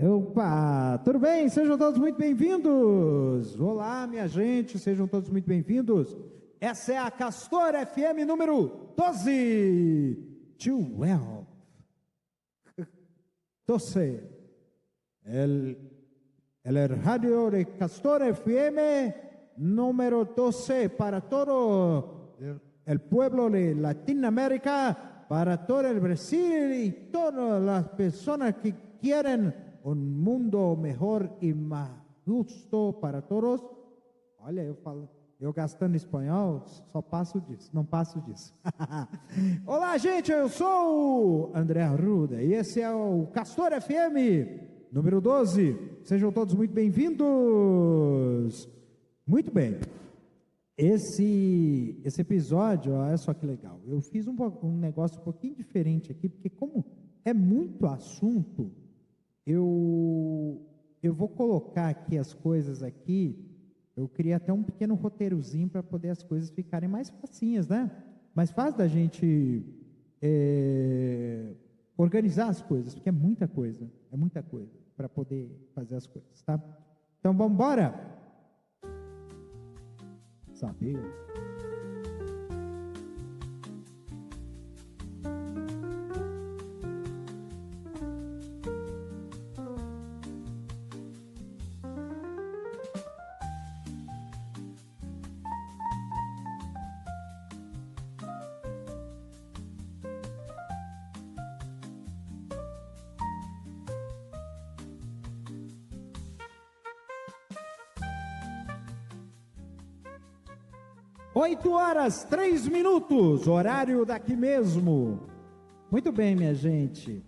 Opa, tudo bem? Sejam todos muito bem-vindos. Olá, minha gente, sejam todos muito bem-vindos. Essa é a Castor FM número 12. 12. El radio de Castor FM número 12 para todo el pueblo de Latinoamérica, para todo el Brasil y todas las personas que quieren um mundo melhor e mais justo para todos. Olha, eu gastando espanhol, só passo disso, não passo disso. Olá, gente, eu sou o André Arruda e esse é o Castor FM número 12. Sejam todos muito bem-vindos. Muito bem. Esse episódio, olha só que legal. Eu fiz um negócio um pouquinho diferente aqui, porque como é muito assunto, eu vou colocar aqui as coisas aqui. Eu criei até um pequeno roteirozinho para poder as coisas ficarem mais facinhas, né? Mais fácil da gente organizar as coisas, porque é muita coisa para poder fazer as coisas, tá? Então vamos embora? Sabia? 8h03, horário daqui mesmo. Muito bem, minha gente.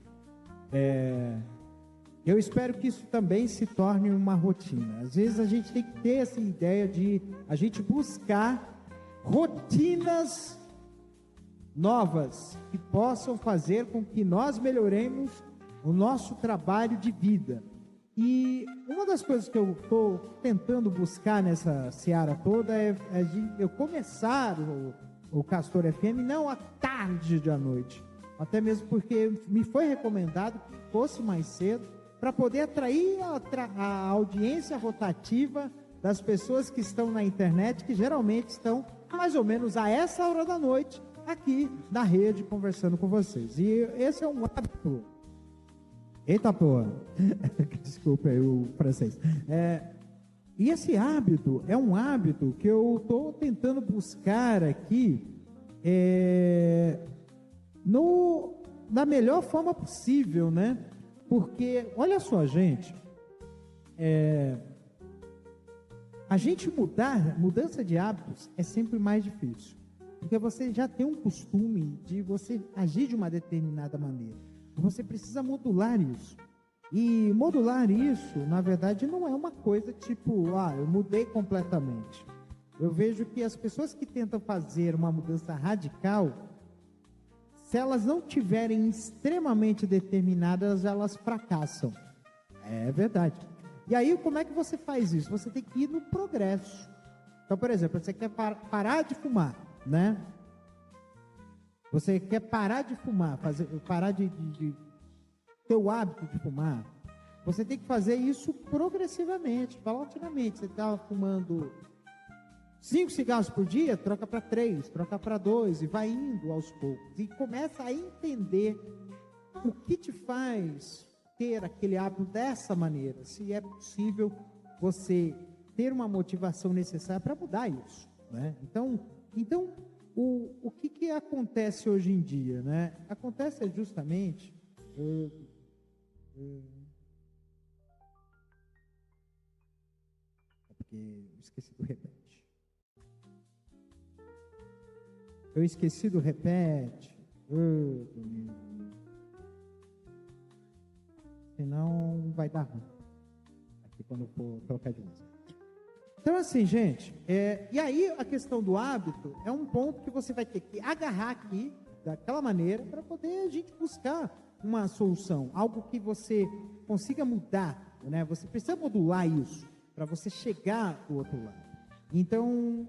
Eu espero que isso também se torne uma rotina. Às vezes a gente tem que ter essa ideia de a gente buscar rotinas novas que possam fazer com que nós melhoremos o nosso trabalho de vida. E uma das coisas que eu estou tentando buscar nessa seara toda é eu começar o Castor FM não à tarde de à noite, até mesmo porque me foi recomendado que fosse mais cedo, para poder atrair a audiência rotativa das pessoas que estão na internet, que geralmente estão mais ou menos a essa hora da noite, aqui na rede, conversando com vocês. E esse é um hábito. Eita porra, desculpa aí o francês. E esse hábito é um hábito que eu estou tentando buscar aqui da melhor forma possível, né? Porque, olha só, gente, a gente mudança de hábitos é sempre mais difícil, porque você já tem um costume de você agir de uma determinada maneira. Você precisa modular isso. E modular isso, na verdade, não é uma coisa tipo, eu mudei completamente. Eu vejo que as pessoas que tentam fazer uma mudança radical, se elas não tiverem extremamente determinadas, elas fracassam. É verdade. E aí, como é que você faz isso? Você tem que ir no progresso. Então, por exemplo, você quer parar de fumar, né? Você quer parar de fumar, parar de ter o hábito de fumar. Você tem que fazer isso progressivamente, paulatinamente. Você está fumando 5 cigarros por dia, troca para 3, troca para 2 e vai indo aos poucos. E começa a entender o que te faz ter aquele hábito dessa maneira. Se é possível você ter uma motivação necessária para mudar isso, né? Então o que acontece hoje em dia, né? Acontece justamente porque eu esqueci do repete. Senão vai dar ruim aqui quando eu for trocar de música. Então, assim, gente, e aí a questão do hábito é um ponto que você vai ter que agarrar aqui, daquela maneira, para poder a gente buscar uma solução, algo que você consiga mudar, né? Você precisa modular isso, para você chegar do outro lado. Então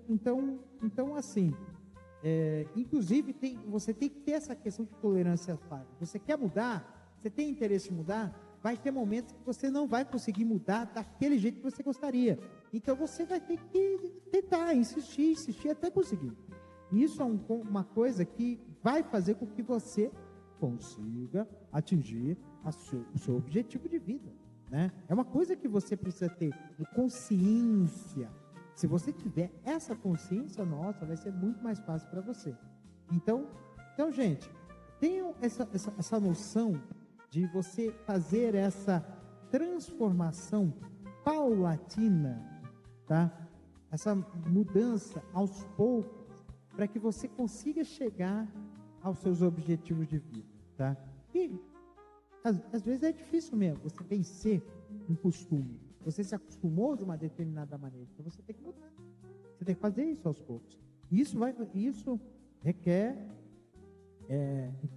assim, inclusive, você tem que ter essa questão de tolerância à falha. Você quer mudar? Você tem interesse em mudar? vai ter momentos que você não vai conseguir mudar daquele jeito que você gostaria. Então você vai ter que tentar, insistir até conseguir. Isso é uma coisa que vai fazer com que você consiga atingir o seu objetivo de vida, né? É uma coisa que você precisa ter consciência. Se você tiver essa consciência, nossa, vai ser muito mais fácil para você. Então, gente, tenham essa noção de você fazer essa transformação paulatina, tá? Essa mudança aos poucos, para que você consiga chegar aos seus objetivos de vida, tá? E às vezes é difícil mesmo você vencer um costume. Você se acostumou de uma determinada maneira, então você tem que mudar. Você tem que fazer isso aos poucos. Isso requer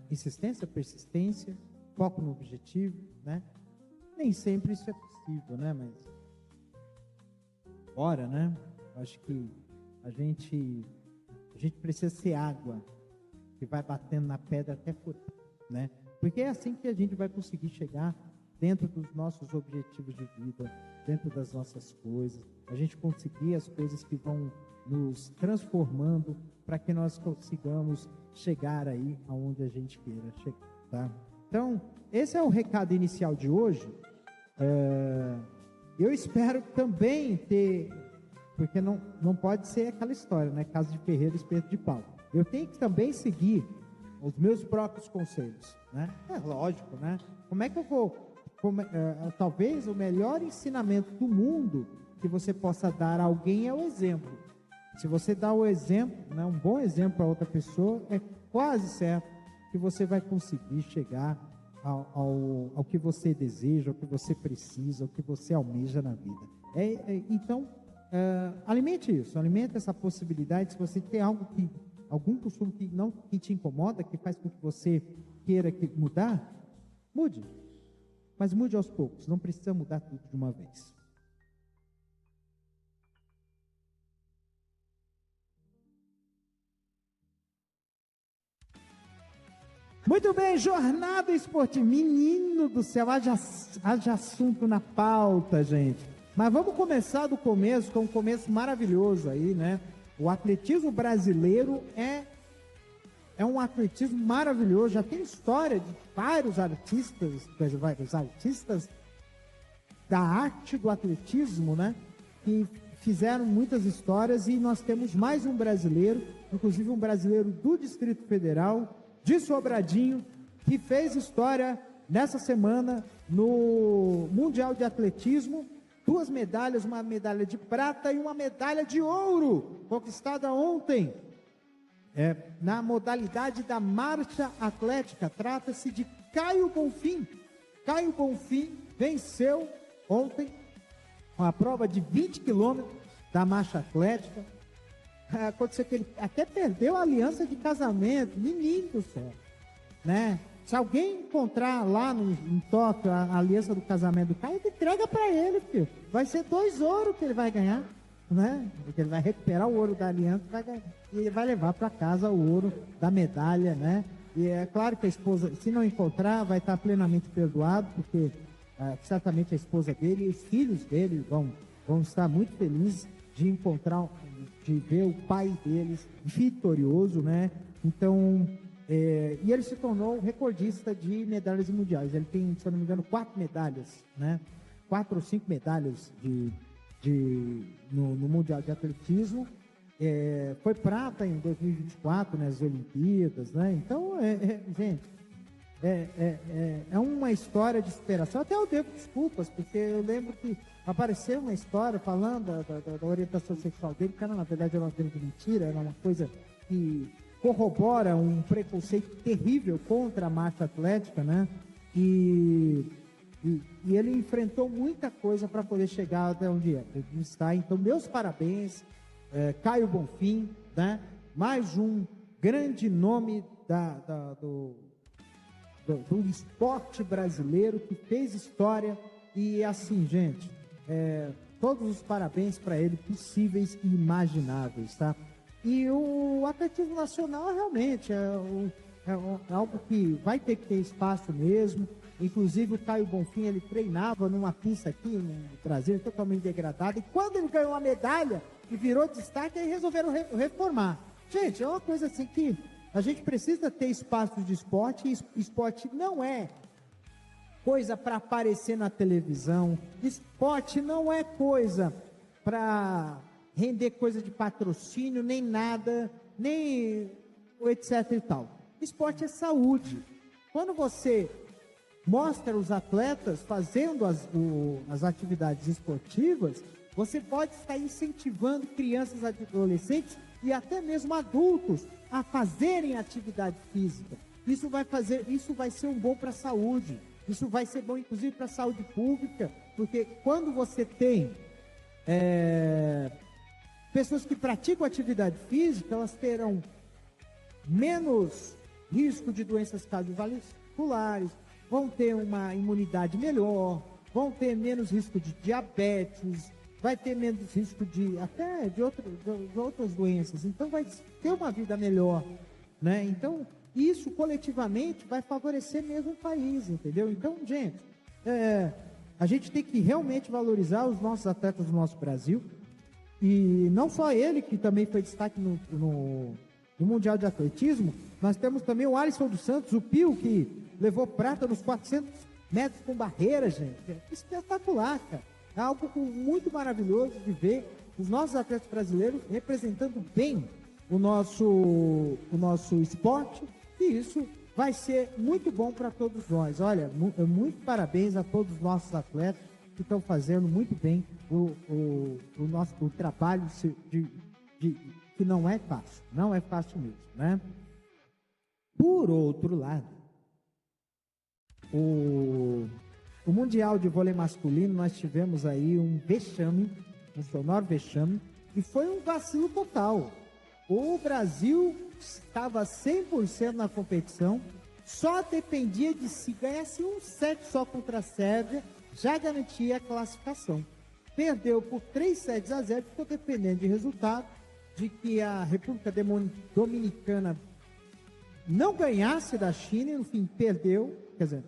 insistência, persistência, foco no objetivo, né? Nem sempre isso é possível, né? Mas ora, né? Acho que a gente precisa ser água que vai batendo na pedra até furar, né? Porque é assim que a gente vai conseguir chegar dentro dos nossos objetivos de vida, dentro das nossas coisas, a gente conseguir as coisas que vão nos transformando para que nós consigamos chegar aí aonde a gente queira chegar, tá? Então, esse é o recado inicial de hoje. Eu espero também ter, porque não pode ser aquela história, né? Casa de ferreiro, espeto de pau. Eu tenho que também seguir os meus próprios conselhos, né? É lógico, né? Como é que eu vou... talvez o melhor ensinamento do mundo que você possa dar a alguém é o exemplo. Se você dá o exemplo, né, um bom exemplo para outra pessoa, é quase certo que você vai conseguir chegar ao que você deseja, ao que você precisa, ao que você almeja na vida. Então, alimente isso, alimente essa possibilidade. Se você tem algum costume que te incomoda, que faz com que você queira mudar, mude. Mas mude aos poucos, não precisa mudar tudo de uma vez. Muito bem, jornada esportiva. Menino do céu, haja assunto na pauta, gente. Mas vamos começar do começo, que é um começo maravilhoso aí, né? O atletismo brasileiro é um atletismo maravilhoso. Já tem história de vários artistas da arte do atletismo, né? Que fizeram muitas histórias, e nós temos mais um brasileiro, inclusive um brasileiro do Distrito Federal, de Sobradinho, que fez história nessa semana no Mundial de Atletismo. 2 medalhas, uma medalha de prata e uma medalha de ouro, conquistada ontem, na modalidade da marcha atlética. Trata-se de Caio Bonfim. Caio Bonfim venceu ontem uma prova de 20 quilômetros da marcha atlética. Aconteceu que ele até perdeu a aliança de casamento. Menino do céu, né? Se alguém encontrar lá em Tóquio a aliança do casamento do Caio, entrega para ele, filho. Vai ser 2 ouros que ele vai ganhar, né? Porque ele vai recuperar o ouro da aliança e ele vai levar para casa o ouro da medalha, né? E é claro que a esposa, se não encontrar, vai estar plenamente perdoado, porque certamente a esposa dele e os filhos dele vão estar muito felizes de encontrar, de ver o pai deles vitorioso, né? Então, e ele se tornou recordista de medalhas mundiais. Ele tem, se eu não me engano, 4 medalhas, né? 4 ou 5 medalhas no Mundial de Atletismo. Foi prata em 2024 nas Olimpíadas, né? Então, gente, é uma história de superação. Até eu devo desculpas, porque eu lembro que apareceu uma história falando da orientação sexual dele, que na verdade era uma grande mentira, era uma coisa que corrobora um preconceito terrível contra a marcha atlética, né? E ele enfrentou muita coisa para poder chegar até onde está. Então, meus parabéns, Caio Bonfim, né? Mais um grande nome do esporte brasileiro que fez história. E assim, gente, todos os parabéns para ele, possíveis e imagináveis, tá? E o atletismo nacional realmente é algo que vai ter que ter espaço mesmo. Inclusive o Caio Bonfim, ele treinava numa pista aqui no Brasil, totalmente degradada. E quando ele ganhou a medalha e virou destaque, aí resolveram reformar. Gente, é uma coisa assim que a gente precisa ter espaços de esporte. E esporte não é coisa para aparecer na televisão. Esporte não é coisa para render coisa de patrocínio, nem nada, nem etc e tal. Esporte é saúde. Quando você mostra os atletas fazendo as atividades esportivas, você pode estar incentivando crianças, adolescentes e até mesmo adultos a fazerem atividade física. Isso vai ser um bom para a saúde. Isso vai ser bom, inclusive, para a saúde pública, porque quando você tem pessoas que praticam atividade física, elas terão menos risco de doenças cardiovasculares, vão ter uma imunidade melhor, vão ter menos risco de diabetes, vai ter menos risco de outras doenças. Então vai ter uma vida melhor, né? Então isso coletivamente vai favorecer mesmo o país, entendeu? Então, gente, a gente tem que realmente valorizar os nossos atletas do nosso Brasil, e não só ele, que também foi destaque no Mundial de Atletismo. Nós temos também o Alisson dos Santos, o Pio, que levou prata nos 400 metros com barreira, gente. É espetacular, cara. É algo muito maravilhoso de ver os nossos atletas brasileiros representando bem o nosso esporte, e isso vai ser muito bom para todos nós. Olha, muito parabéns a todos os nossos atletas que estão fazendo muito bem o trabalho que não é fácil mesmo, né? Por outro lado, o Mundial de Vôlei Masculino, nós tivemos aí um vexame, um sonoro vexame, e foi um vacilo total. O Brasil estava 100% na competição, só dependia de se ganhasse um set só contra a Sérvia, já garantia a classificação. Perdeu por 3-0, ficou dependendo de resultado, de que a República Dominicana não ganhasse da China, e no fim perdeu, quer dizer,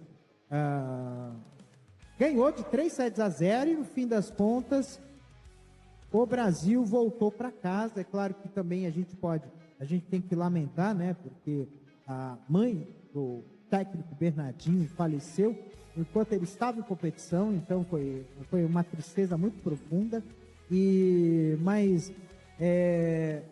ganhou de 3-0, e no fim das contas o Brasil voltou para casa. É claro que também a gente tem que lamentar, né, porque a mãe do técnico Bernardinho faleceu enquanto ele estava em competição, então foi uma tristeza muito profunda, mas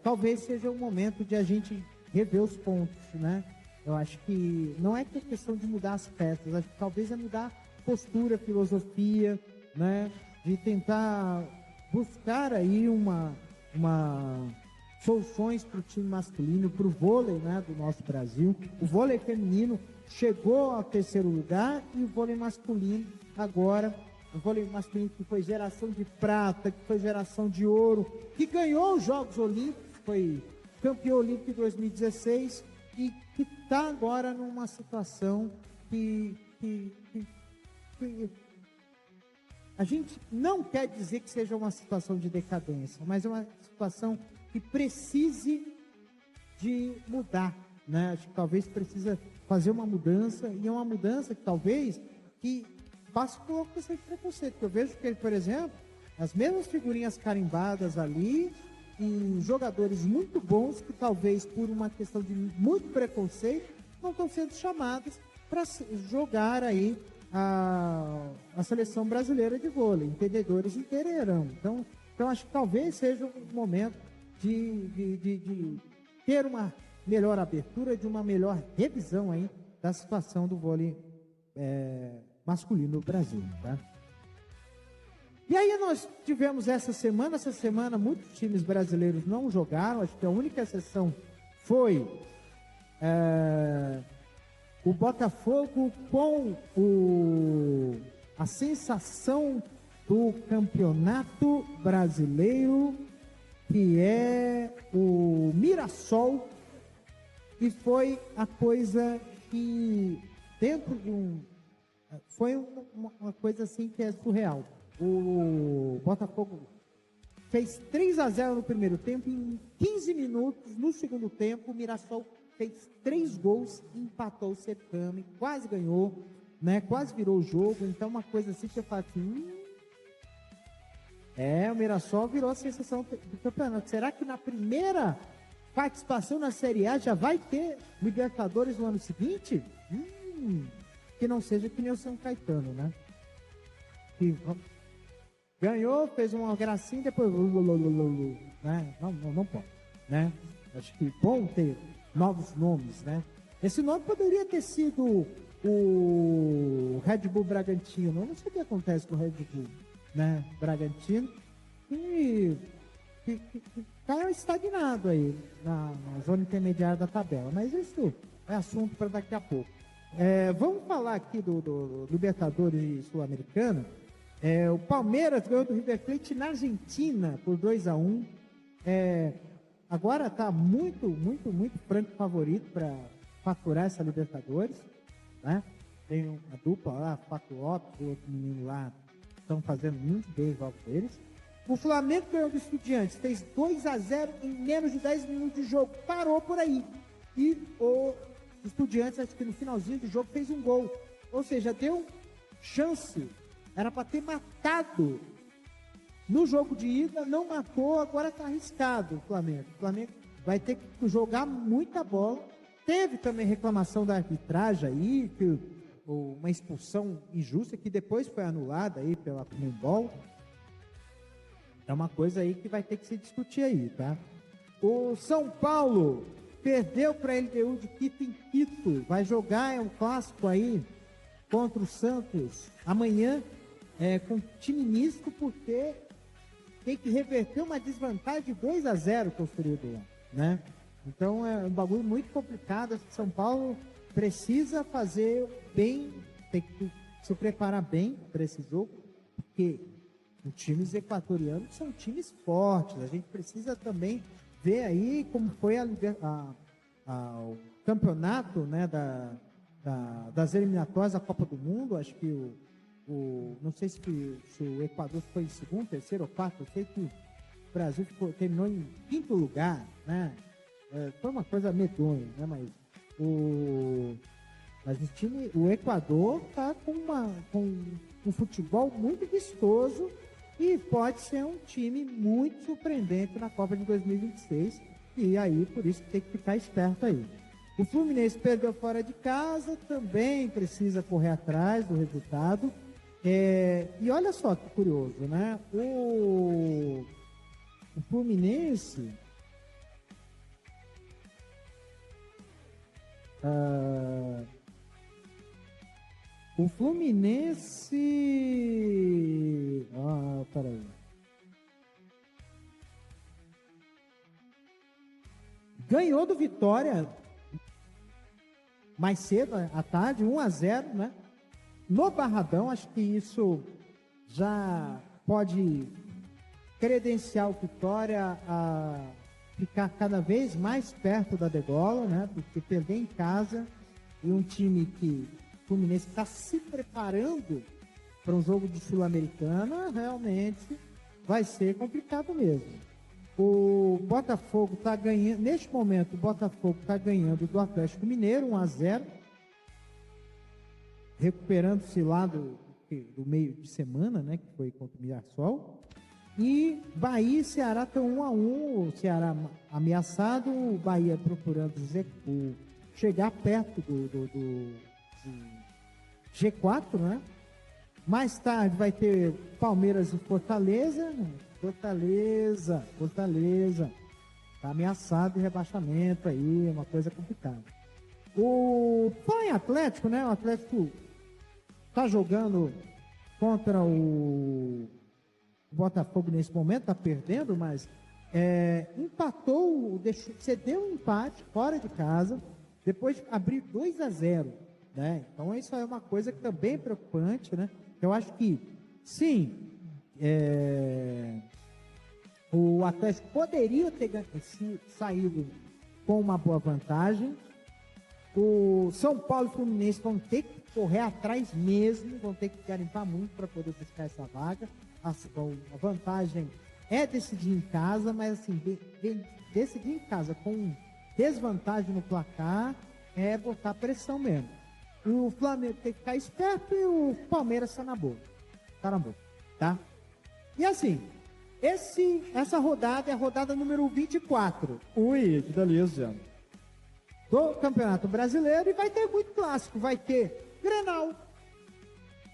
talvez seja o momento de a gente rever os pontos, né? Eu acho que não é questão de mudar as peças, acho que talvez é mudar postura, filosofia, né? De tentar buscar aí soluções para o time masculino, para o vôlei, né, do nosso Brasil. O vôlei feminino chegou ao 3º lugar, e o vôlei masculino agora, o vôlei masculino que foi geração de prata, que foi geração de ouro, que ganhou os Jogos Olímpicos, foi campeão olímpico em 2016, e que está agora numa situação que a gente não quer dizer que seja uma situação de decadência, mas é uma situação que precise de mudar, né? Acho que talvez precisa fazer uma mudança, e é uma mudança que talvez que passe por uma questão de preconceito. Porque eu vejo que, por exemplo, as mesmas figurinhas carimbadas ali, e jogadores muito bons que talvez por uma questão de muito preconceito não estão sendo chamados para jogar aí a seleção brasileira de vôlei. Entendedores entenderão. Então acho que talvez seja um momento de ter uma melhor abertura, de uma melhor revisão aí da situação do vôlei masculino no Brasil, tá? E aí nós tivemos essa semana muitos times brasileiros não jogaram. Acho que a única exceção foi o Botafogo, com a sensação do campeonato brasileiro, que é o Mirassol, e foi a coisa que dentro de foi uma coisa assim que é surreal. O Botafogo fez 3-0 no primeiro tempo, em 15 minutos no segundo tempo o Mirassol fez 3 gols, empatou o certame, quase ganhou. né? Quase virou o jogo, então uma coisa assim que você fala assim, o Mirassol virou a sensação do campeonato. Será que na primeira participação na Série A já vai ter Libertadores no ano seguinte? Que não seja que nem o São Caetano, né? Que ganhou, fez uma gracinha, depois né? Não pode, né? Acho que bom ter novos nomes, né? Esse nome poderia ter sido o Red Bull Bragantino. Eu não sei o que acontece com o Red Bull, né? Bragantino. E caiu estagnado aí na zona intermediária da tabela. Mas isso é assunto para daqui a pouco. Vamos falar aqui do Libertadores Sul-Americana. O Palmeiras ganhou do River Plate na Argentina por 2-1. Agora está muito franco favorito para faturar essa Libertadores, né? Tem uma dupla lá, Pato Lopes e outro menino lá, estão fazendo muito bem os jogos deles. O Flamengo ganhou do Estudiantes, fez 2-0 em menos de 10 minutos de jogo, parou por aí. E o Estudiantes, acho que no finalzinho do jogo, fez um gol. Ou seja, deu chance, era para ter matado no jogo de ida, não matou, agora está arriscado o Flamengo. O Flamengo vai ter que jogar muita bola. Teve também reclamação da arbitragem aí, uma expulsão injusta que depois foi anulada aí pela Conmebol. É uma coisa aí que vai ter que se discutir aí, tá? O São Paulo perdeu para a LDU de Quito em Quito. Vai jogar um clássico aí contra o Santos amanhã com time misto, porque tem que reverter uma desvantagem de 2-0 construído lá, né? Então é um bagulho muito complicado. São Paulo precisa fazer bem, tem que se preparar bem para esse jogo, porque os times equatorianos são times fortes. A gente precisa também ver aí como foi o campeonato, né, das eliminatórias da Copa do Mundo. Acho que não sei se o Equador foi em segundo, terceiro ou quarto. Eu sei que o Brasil terminou em quinto lugar, né? Foi uma coisa medonha, né? Mas o Equador está com um futebol muito vistoso e pode ser um time muito surpreendente na Copa de 2026. E aí, por isso, tem que ficar esperto aí. O Fluminense perdeu fora de casa, também precisa correr atrás do resultado. E olha só que curioso, né? O Fluminense... o Fluminense... peraí. Ganhou do Vitória mais cedo, à tarde, 1-0, né? No Barradão. Acho que isso já pode credenciar o Vitória a ficar cada vez mais perto da degola, né? Porque perder em casa e um time que o Fluminense está se preparando para um jogo de Sul-Americana, realmente vai ser complicado mesmo. O Botafogo está ganhando, neste momento, o Botafogo está ganhando do Atlético Mineiro, 1-0, recuperando-se lá do meio de semana, né, que foi contra o Mirassol. E Bahia e Ceará estão 1-1, o Ceará ameaçado, o Bahia procurando chegar perto do G4, né? Mais tarde vai ter Palmeiras e Fortaleza. Fortaleza. Está ameaçado de rebaixamento aí, é uma coisa complicada. Fala em Atlético, né? O Atlético está jogando contra o Botafogo nesse momento, está perdendo, mas empatou, cedeu um empate fora de casa, depois de abrir 2-0, né? Então isso é uma coisa que também é preocupante, né? Eu acho que, sim, o Atlético poderia ter saído com uma boa vantagem. O São Paulo e o Fluminense vão ter que correr atrás mesmo, vão ter que garimpar muito para poder buscar essa vaga. A vantagem é decidir em casa, mas assim, decidir em casa com desvantagem no placar é botar pressão mesmo. O Flamengo tem que ficar esperto e o Palmeiras está na boa. Tá na boa, tá? E assim, essa rodada é a rodada número 24. Ui, que delícia. Do Campeonato Brasileiro, e vai ter muito clássico. Vai ter Grenal,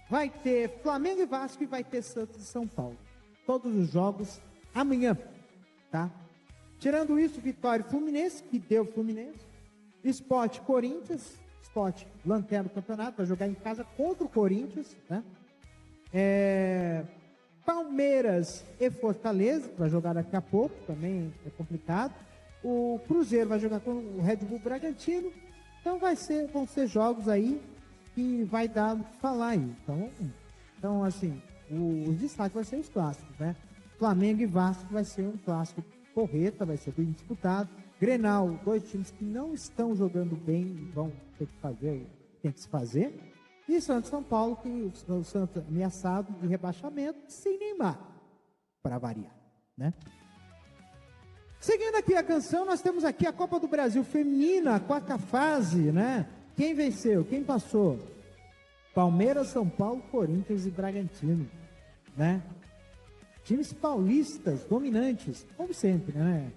vai ter Flamengo e Vasco e vai ter Santos e São Paulo. Todos os jogos amanhã, tá? Tirando isso, Vitória e Fluminense, que deu Fluminense. Sport Corinthians, Sport lanterna do campeonato, vai jogar em casa contra o Corinthians, né? Palmeiras e Fortaleza, vai jogar daqui a pouco, também é complicado. O Cruzeiro vai jogar com o Red Bull Bragantino. Então vão ser jogos aí que vai dar o que falar aí. Então assim, os destaques vai ser os clássicos, né? Flamengo e Vasco vai ser um clássico porreta, vai ser bem disputado. Grenal, dois times que não estão jogando bem e vão ter que fazer, tem que se fazer. E Santos São Paulo, que o Santos ameaçado de rebaixamento, sem Neymar, para variar, né? Seguindo aqui a canção, nós temos aqui a Copa do Brasil Feminina, a quarta fase, né? Quem venceu? Quem passou? Palmeiras, São Paulo, Corinthians e Bragantino, né? Times paulistas, dominantes, como sempre, né?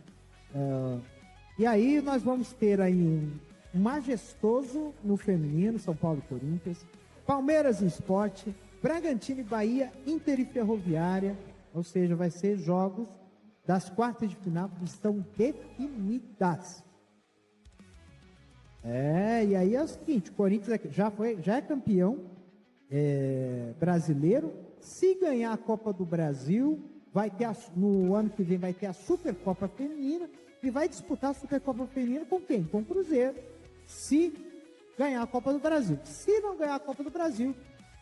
E aí nós vamos ter aí um majestoso no feminino, São Paulo e Corinthians, Palmeiras e Sport, Bragantino e Bahia, Inter e Ferroviária, ou seja, vai ser jogos das quartas de final que estão definidas. E aí é o seguinte, o Corinthians já é campeão brasileiro. Se ganhar a Copa do Brasil, no ano que vem vai ter a Supercopa Feminina e vai disputar a Supercopa Feminina com quem? Com o Cruzeiro. Se ganhar a Copa do Brasil. Se não ganhar a Copa do Brasil,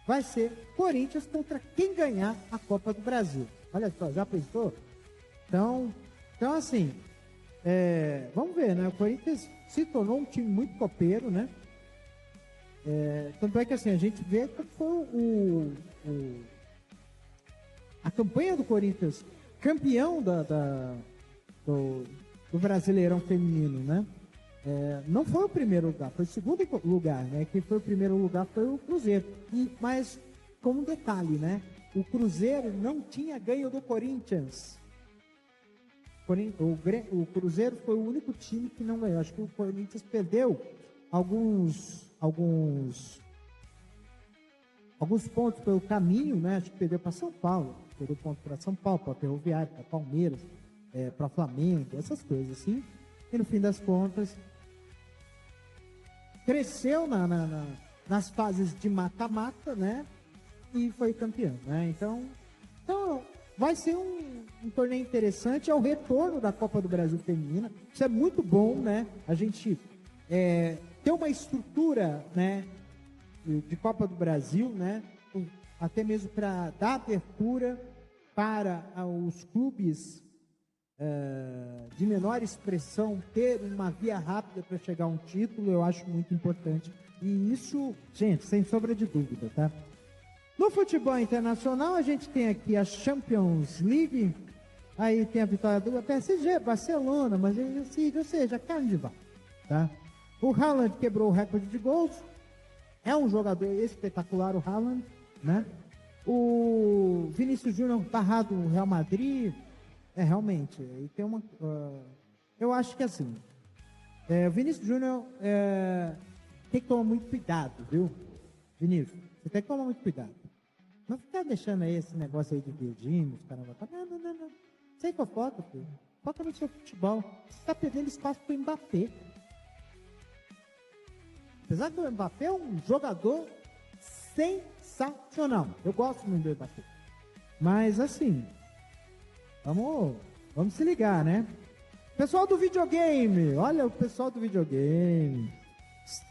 vai ser Corinthians contra quem ganhar a Copa do Brasil. Olha só, já pensou? Então assim, vamos ver, né? O Corinthians se tornou um time muito copeiro, né? Tanto é que assim, a gente vê que foi a campanha do Corinthians, campeão do Brasileirão Feminino, né? Não foi o primeiro lugar, foi o segundo lugar, né? Quem foi o primeiro lugar foi o Cruzeiro. Mas, como um detalhe, né? O Cruzeiro não tinha ganho do Corinthians. O Cruzeiro foi o único time que não ganhou. Acho que o Corinthians perdeu alguns pontos pelo caminho, né? Acho que perdeu para São Paulo. Perdeu ponto para São Paulo, para Ferroviária, para Palmeiras, para Flamengo, essas coisas assim. E no fim das contas, cresceu nas fases de mata-mata, né? E foi campeão, né? Então vai ser um torneio interessante. É o retorno da Copa do Brasil Feminina. Isso é muito bom, né? A gente ter uma estrutura, né, de Copa do Brasil, né? Até mesmo para dar abertura para os clubes de menor expressão ter uma via rápida para chegar a um título, eu acho muito importante. E isso, gente, sem sombra de dúvida, tá? No futebol internacional, a gente tem aqui a Champions League, aí tem a vitória do PSG, Barcelona, mas ou seja, carne de vaca, tá? O Haaland quebrou o recorde de gols, é um jogador espetacular, o Haaland, né? O Vinícius Júnior barrado no Real Madrid, realmente, e tem uma... eu acho que assim, o Vinícius Júnior tem que tomar muito cuidado, viu? Vinícius, você tem que tomar muito cuidado. Não ficar deixando aí esse negócio aí de Virgínia, caramba. Não. Sem fofoca, filho. Foca no seu futebol. Você está perdendo espaço pro Mbappé. Apesar que o Mbappé é um jogador sensacional. Eu gosto muito do Mbappé. Mas assim, vamos se ligar, né? Pessoal do videogame, olha o pessoal do videogame.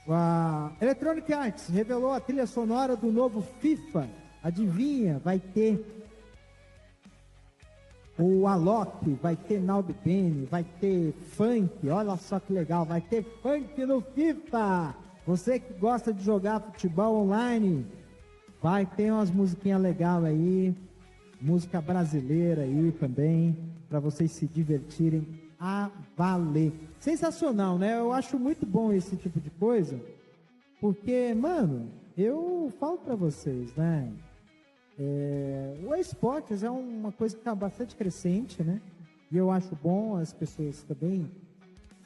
A Electronic Arts revelou a trilha sonora do novo FIFA. Adivinha? Vai ter o Alok, vai ter Naldo Bene, vai ter funk, olha só que legal, vai ter funk no FIFA. Você que gosta de jogar futebol online, vai ter umas musiquinhas legais aí, música brasileira aí também, para vocês se divertirem a valer. Sensacional, né? Eu acho muito bom esse tipo de coisa, Porque, mano, eu falo para vocês, né? O esportes é uma coisa que está bastante crescente, né? E eu acho bom as pessoas também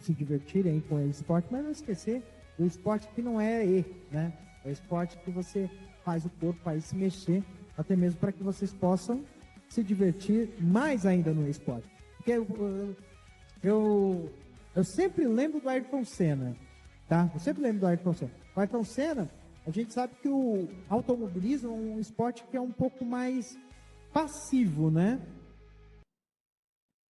se divertirem com o esporte, mas não esquecer, o esporte que não é né? É o esporte que você faz o corpo aí se mexer, até mesmo para que vocês possam se divertir mais ainda no esporte. Porque eu sempre lembro do Ayrton Senna, tá? Eu sempre lembro do Ayrton Senna. O Ayrton Senna, a gente sabe que o automobilismo é um esporte que é um pouco mais passivo, né?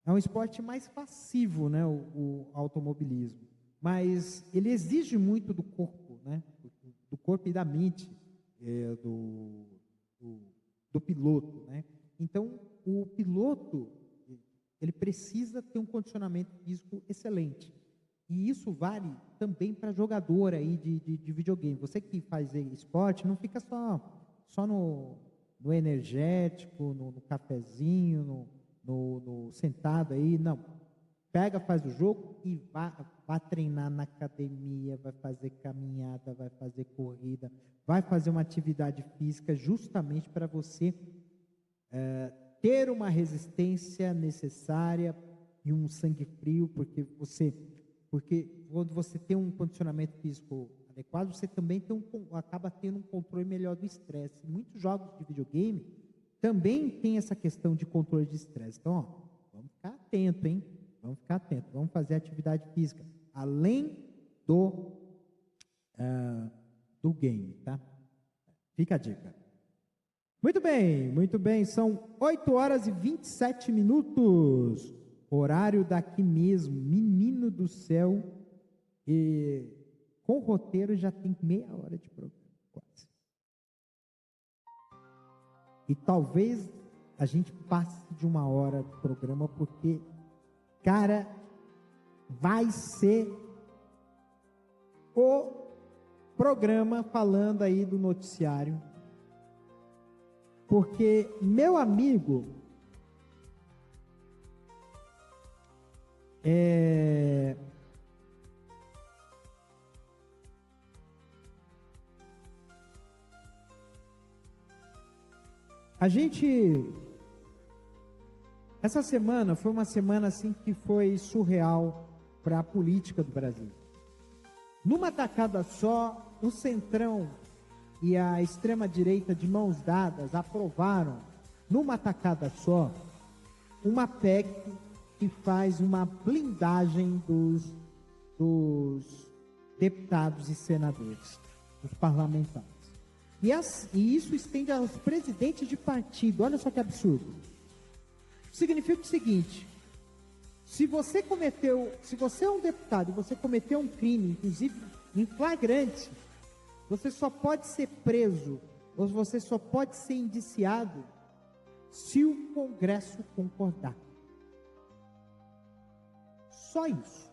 É um esporte mais passivo, né? O automobilismo. Mas ele exige muito do corpo, né? Do corpo e da mente do piloto, né? Então, o piloto, ele precisa ter um condicionamento físico excelente. E isso vale também para jogador aí de videogame. Você que faz esporte, não fica só no energético, no cafezinho, no sentado aí, não. Pega, faz o jogo e vá treinar na academia, vai fazer caminhada, vai fazer corrida, vai fazer uma atividade física justamente para você ter uma resistência necessária e um sangue frio, porque quando você tem um condicionamento físico adequado, você também acaba tendo um controle melhor do estresse. Muitos jogos de videogame também tem essa questão de controle de estresse. Então, vamos ficar atento, hein? Vamos ficar atento. Vamos fazer atividade física além do game, tá? Fica a dica. Muito bem, muito bem. São 8 horas e 27 minutos. Horário daqui mesmo, menino do céu. E com o roteiro já tem meia hora de programa, quase. E talvez a gente passe de 1 hora de programa, porque, cara, vai ser o programa falando aí do noticiário. Porque, meu amigo, essa semana foi uma semana assim que foi surreal para a política do Brasil. Numa tacada só, o Centrão e a extrema-direita de mãos dadas aprovaram, numa tacada só, uma PEC que faz uma blindagem dos deputados e senadores, dos parlamentares. E isso estende aos presidentes de partido. Olha só que absurdo. Significa o seguinte: se você é um deputado e você cometeu um crime, inclusive em flagrante, você só pode ser preso, ou você só pode ser indiciado, se o Congresso concordar. Só isso.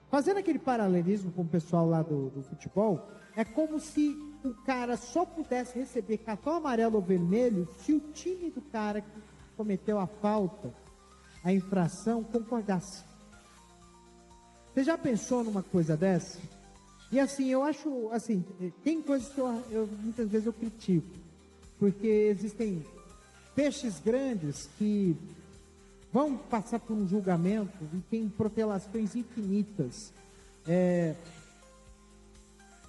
Fazendo aquele paralelismo com o pessoal lá do futebol, é como se o cara só pudesse receber cartão amarelo ou vermelho se o time do cara que cometeu a falta, a infração, concordasse. Você já pensou numa coisa dessa? E assim, eu acho, assim, tem coisas que muitas vezes eu critico, porque existem peixes grandes que vão passar por um julgamento e tem protelações infinitas,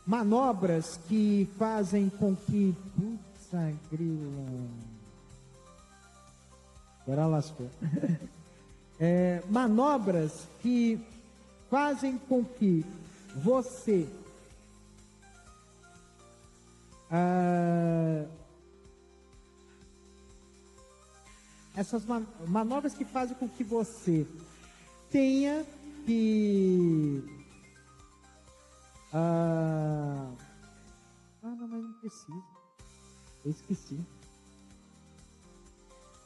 manobras que fazem com que... Putz, grila... Agora lascou. Manobras que fazem com que você essas manobras que fazem com que você tenha que não, mas não precisa. Eu esqueci.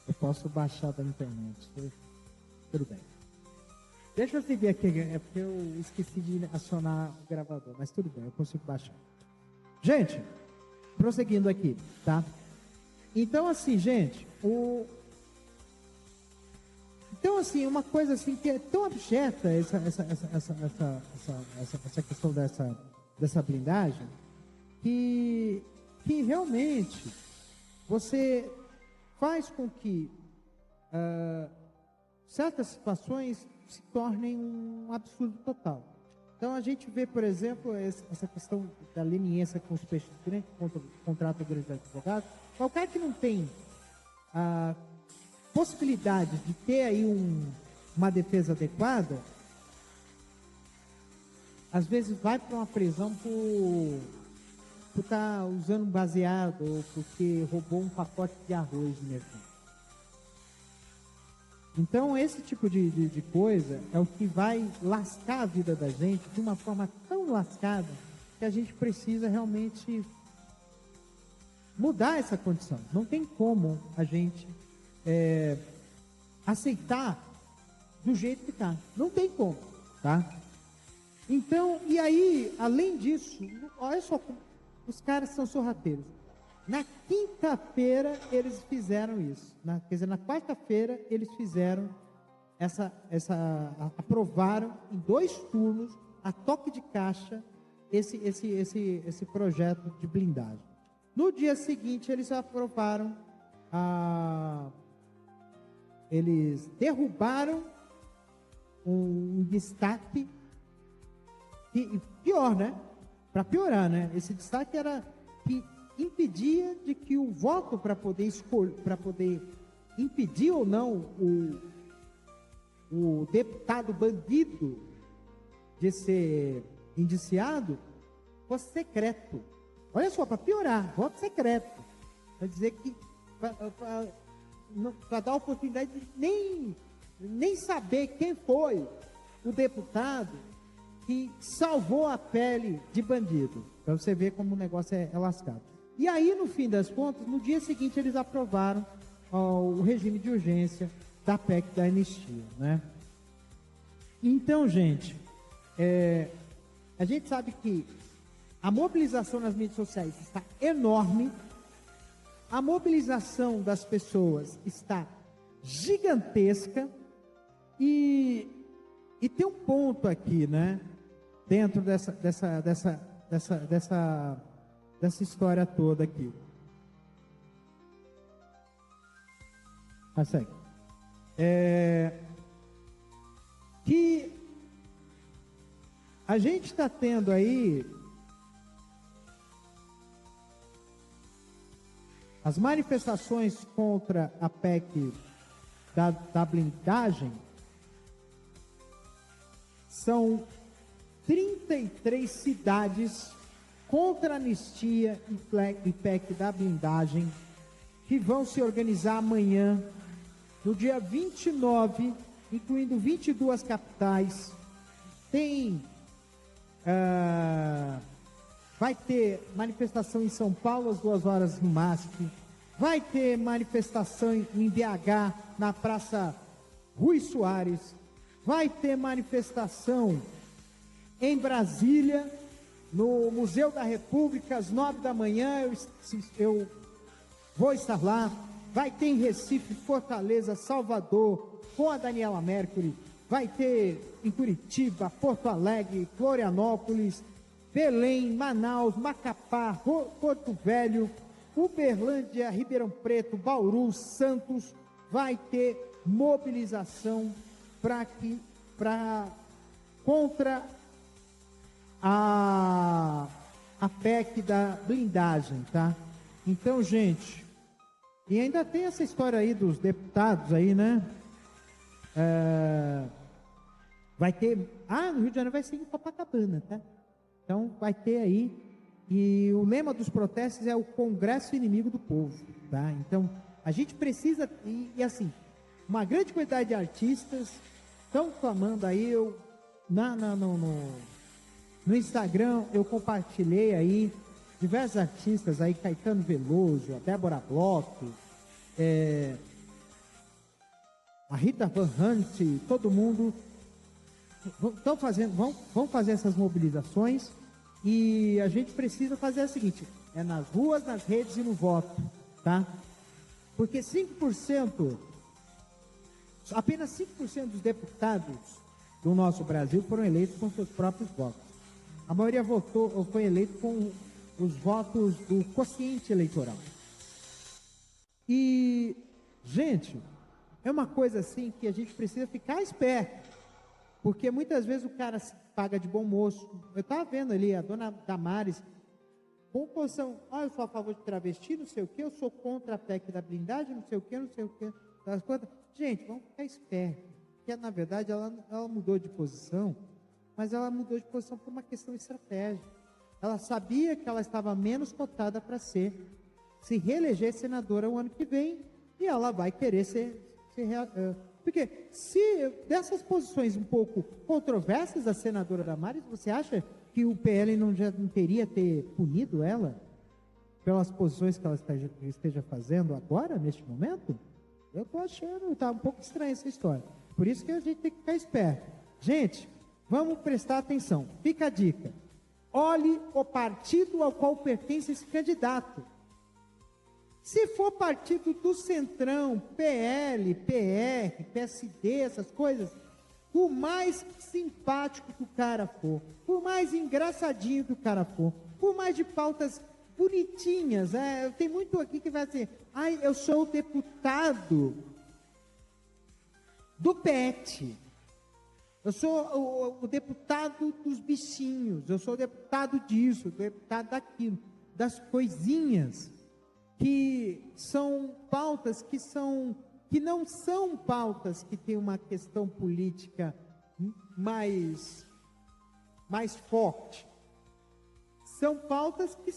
Eu posso baixar da internet. Tudo bem. Deixa eu seguir aqui, é porque eu esqueci de acionar o gravador, mas tudo bem, eu consigo baixar. Gente, prosseguindo aqui, tá? Então, assim, gente, então, assim, uma coisa assim que é tão abjeta essa questão dessa blindagem, que realmente você faz com que certas situações se tornem um absurdo total. Então a gente vê, por exemplo, essa questão da leniência com os peixes grandes, contrato grandes advogados. Qualquer que não tem a possibilidade de ter aí uma defesa adequada, às vezes vai para uma prisão por estar usando baseado ou porque roubou um pacote de arroz no mercado. Então, esse tipo de coisa é o que vai lascar a vida da gente de uma forma tão lascada que a gente precisa realmente mudar essa condição. Não tem como a gente aceitar do jeito que está. Não tem como, tá? Então, e aí, além disso, olha só, os caras são sorrateiros. Na quinta-feira eles fizeram isso. Quer dizer, na quarta-feira eles fizeram aprovaram em 2 turnos, a toque de caixa, esse projeto de blindagem. No dia seguinte eles aprovaram, eles derrubaram um destaque, e pior, né? Para piorar, né? Esse destaque era que impedia de que o voto para poder impedir ou não o deputado bandido de ser indiciado fosse secreto. Olha só, para piorar, voto secreto. Para dizer que para dar a oportunidade de nem saber quem foi o deputado que salvou a pele de bandido. Para você ver como o negócio é lascado. E aí, no fim das contas, no dia seguinte, eles aprovaram o regime de urgência da PEC da anistia, né? Então, gente, a gente sabe que a mobilização nas mídias sociais está enorme, a mobilização das pessoas está gigantesca, e tem um ponto aqui, né? Dentro dessa história toda aqui. Segue. Que a gente está tendo aí as manifestações contra a PEC da blindagem. São 33 cidades contra a anistia e PEC da blindagem que vão se organizar amanhã, no dia 29, incluindo 22 capitais. Vai ter manifestação em São Paulo às 2 horas no MASP, vai ter manifestação em BH, na Praça Rui Soares, vai ter manifestação em Brasília, no Museu da República, às 9 da manhã, eu vou estar lá. Vai ter em Recife, Fortaleza, Salvador, com a Daniela Mercury. Vai ter em Curitiba, Porto Alegre, Florianópolis, Belém, Manaus, Macapá, Porto Velho, Uberlândia, Ribeirão Preto, Bauru, Santos. Vai ter mobilização contra a PEC da blindagem, tá? Então, gente, e ainda tem essa história aí dos deputados aí, né? Vai ter, no Rio de Janeiro vai ser em Copacabana, tá? Então, vai ter aí, e o lema dos protestos é o Congresso Inimigo do Povo, tá? Então, a gente precisa, e assim, uma grande quantidade de artistas estão clamando aí, no Instagram eu compartilhei aí diversos artistas aí, Caetano Veloso, a Débora Bloch, a Rita Van Hunt, todo mundo vão fazer essas mobilizações, e a gente precisa fazer o seguinte, nas ruas, nas redes e no voto, tá? Porque apenas 5% dos deputados do nosso Brasil foram eleitos com seus próprios votos. A maioria votou ou foi eleito com os votos do quociente eleitoral. E, gente, é uma coisa assim que a gente precisa ficar esperto, porque muitas vezes o cara se paga de bom moço. Eu estava vendo ali a dona Damares, com posição, eu sou a favor de travesti, não sei o que, eu sou contra a PEC da blindagem, não sei o que, das coisas. Gente, vamos ficar esperto, porque na verdade ela mudou de posição, mas ela mudou de posição por uma questão estratégica. Ela sabia que ela estava menos cotada para se reeleger senadora o ano que vem, e ela vai querer porque se dessas posições um pouco controversas da senadora Damares, você acha que o PL já não teria ter punido ela pelas posições que ela esteja fazendo agora, neste momento? Eu estou achando, está um pouco estranha essa história. Por isso que a gente tem que ficar esperto. Gente, vamos prestar atenção. Fica a dica. Olhe o partido ao qual pertence esse candidato. Se for partido do Centrão, PL, PR, PSD, essas coisas, por mais simpático que o cara for, por mais engraçadinho que o cara for, por mais de pautas bonitinhas, tem muito aqui que vai dizer, eu sou o deputado do PET, eu sou o deputado dos bichinhos, eu sou o deputado disso, o deputado daquilo, das coisinhas, que são pautas que não são pautas que têm uma questão política mais forte. São pautas que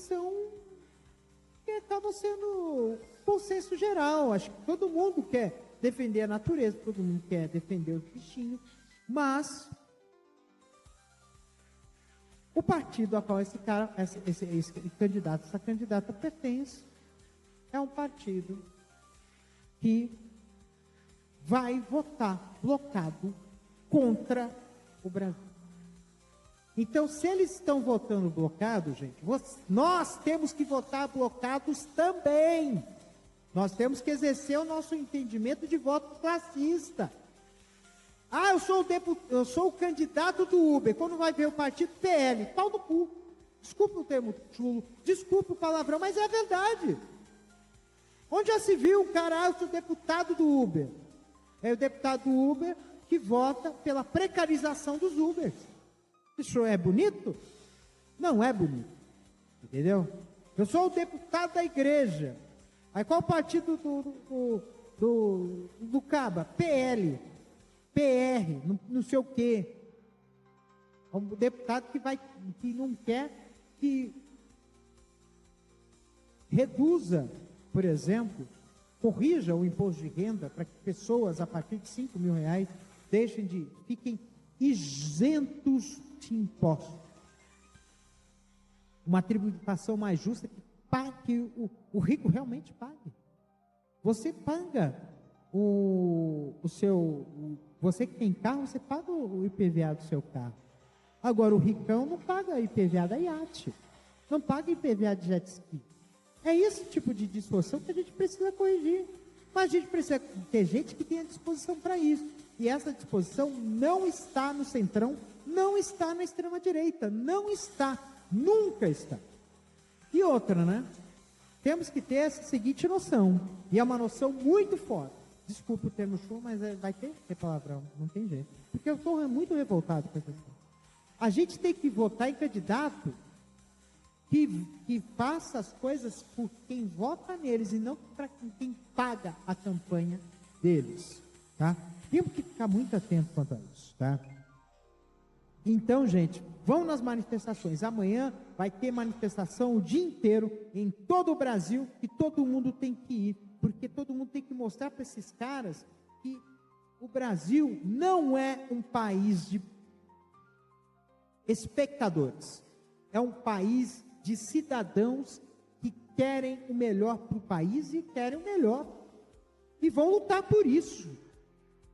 acabam sendo consenso geral. Acho que todo mundo quer defender a natureza, todo mundo quer defender os bichinhos, mas o partido a qual esse candidato, essa candidata pertence, é um partido que vai votar blocado contra o Brasil. Então, se eles estão votando blocado, gente, nós temos que votar blocados também. Nós temos que exercer o nosso entendimento de voto classista. Eu sou o candidato do Uber. Quando vai ver o partido PL, pau no cu. Desculpa o termo chulo, desculpa o palavrão, mas é a verdade. Onde já se viu o cara, eu sou deputado do Uber? É o deputado do Uber que vota pela precarização dos Ubers. Isso é bonito? Não é bonito. Entendeu? Eu sou o deputado da igreja. Aí qual o partido do Caba? PL, PR, não sei o quê. É um deputado que não quer que reduza, por exemplo, corrija o imposto de renda para que pessoas a partir de 5 mil reais fiquem isentos de impostos. Uma tributação mais justa que o rico realmente pague. Você paga você que tem carro, você paga o IPVA do seu carro. Agora o ricão não paga IPVA da iate, não paga IPVA de jet ski. É esse tipo de distorção que a gente precisa corrigir. Mas a gente precisa ter gente que tenha disposição para isso. E essa disposição não está no centrão, não está na extrema-direita, não está, nunca está. E outra, né? Temos que ter essa seguinte noção, e é uma noção muito forte. Desculpa o termo show, mas vai ter palavrão, não tem jeito. Porque eu estou muito revoltado com essa questão. A gente tem que votar em candidato que faça as coisas por quem vota neles e não para quem paga a campanha deles, tá? Temos que ficar muito atento quanto a isso, tá? Então, gente, vão nas manifestações. Amanhã vai ter manifestação o dia inteiro em todo o Brasil e todo mundo tem que ir, porque todo mundo tem que mostrar para esses caras que o Brasil não é um país de espectadores, é um país de cidadãos que querem o melhor para o país e querem o melhor e vão lutar por isso,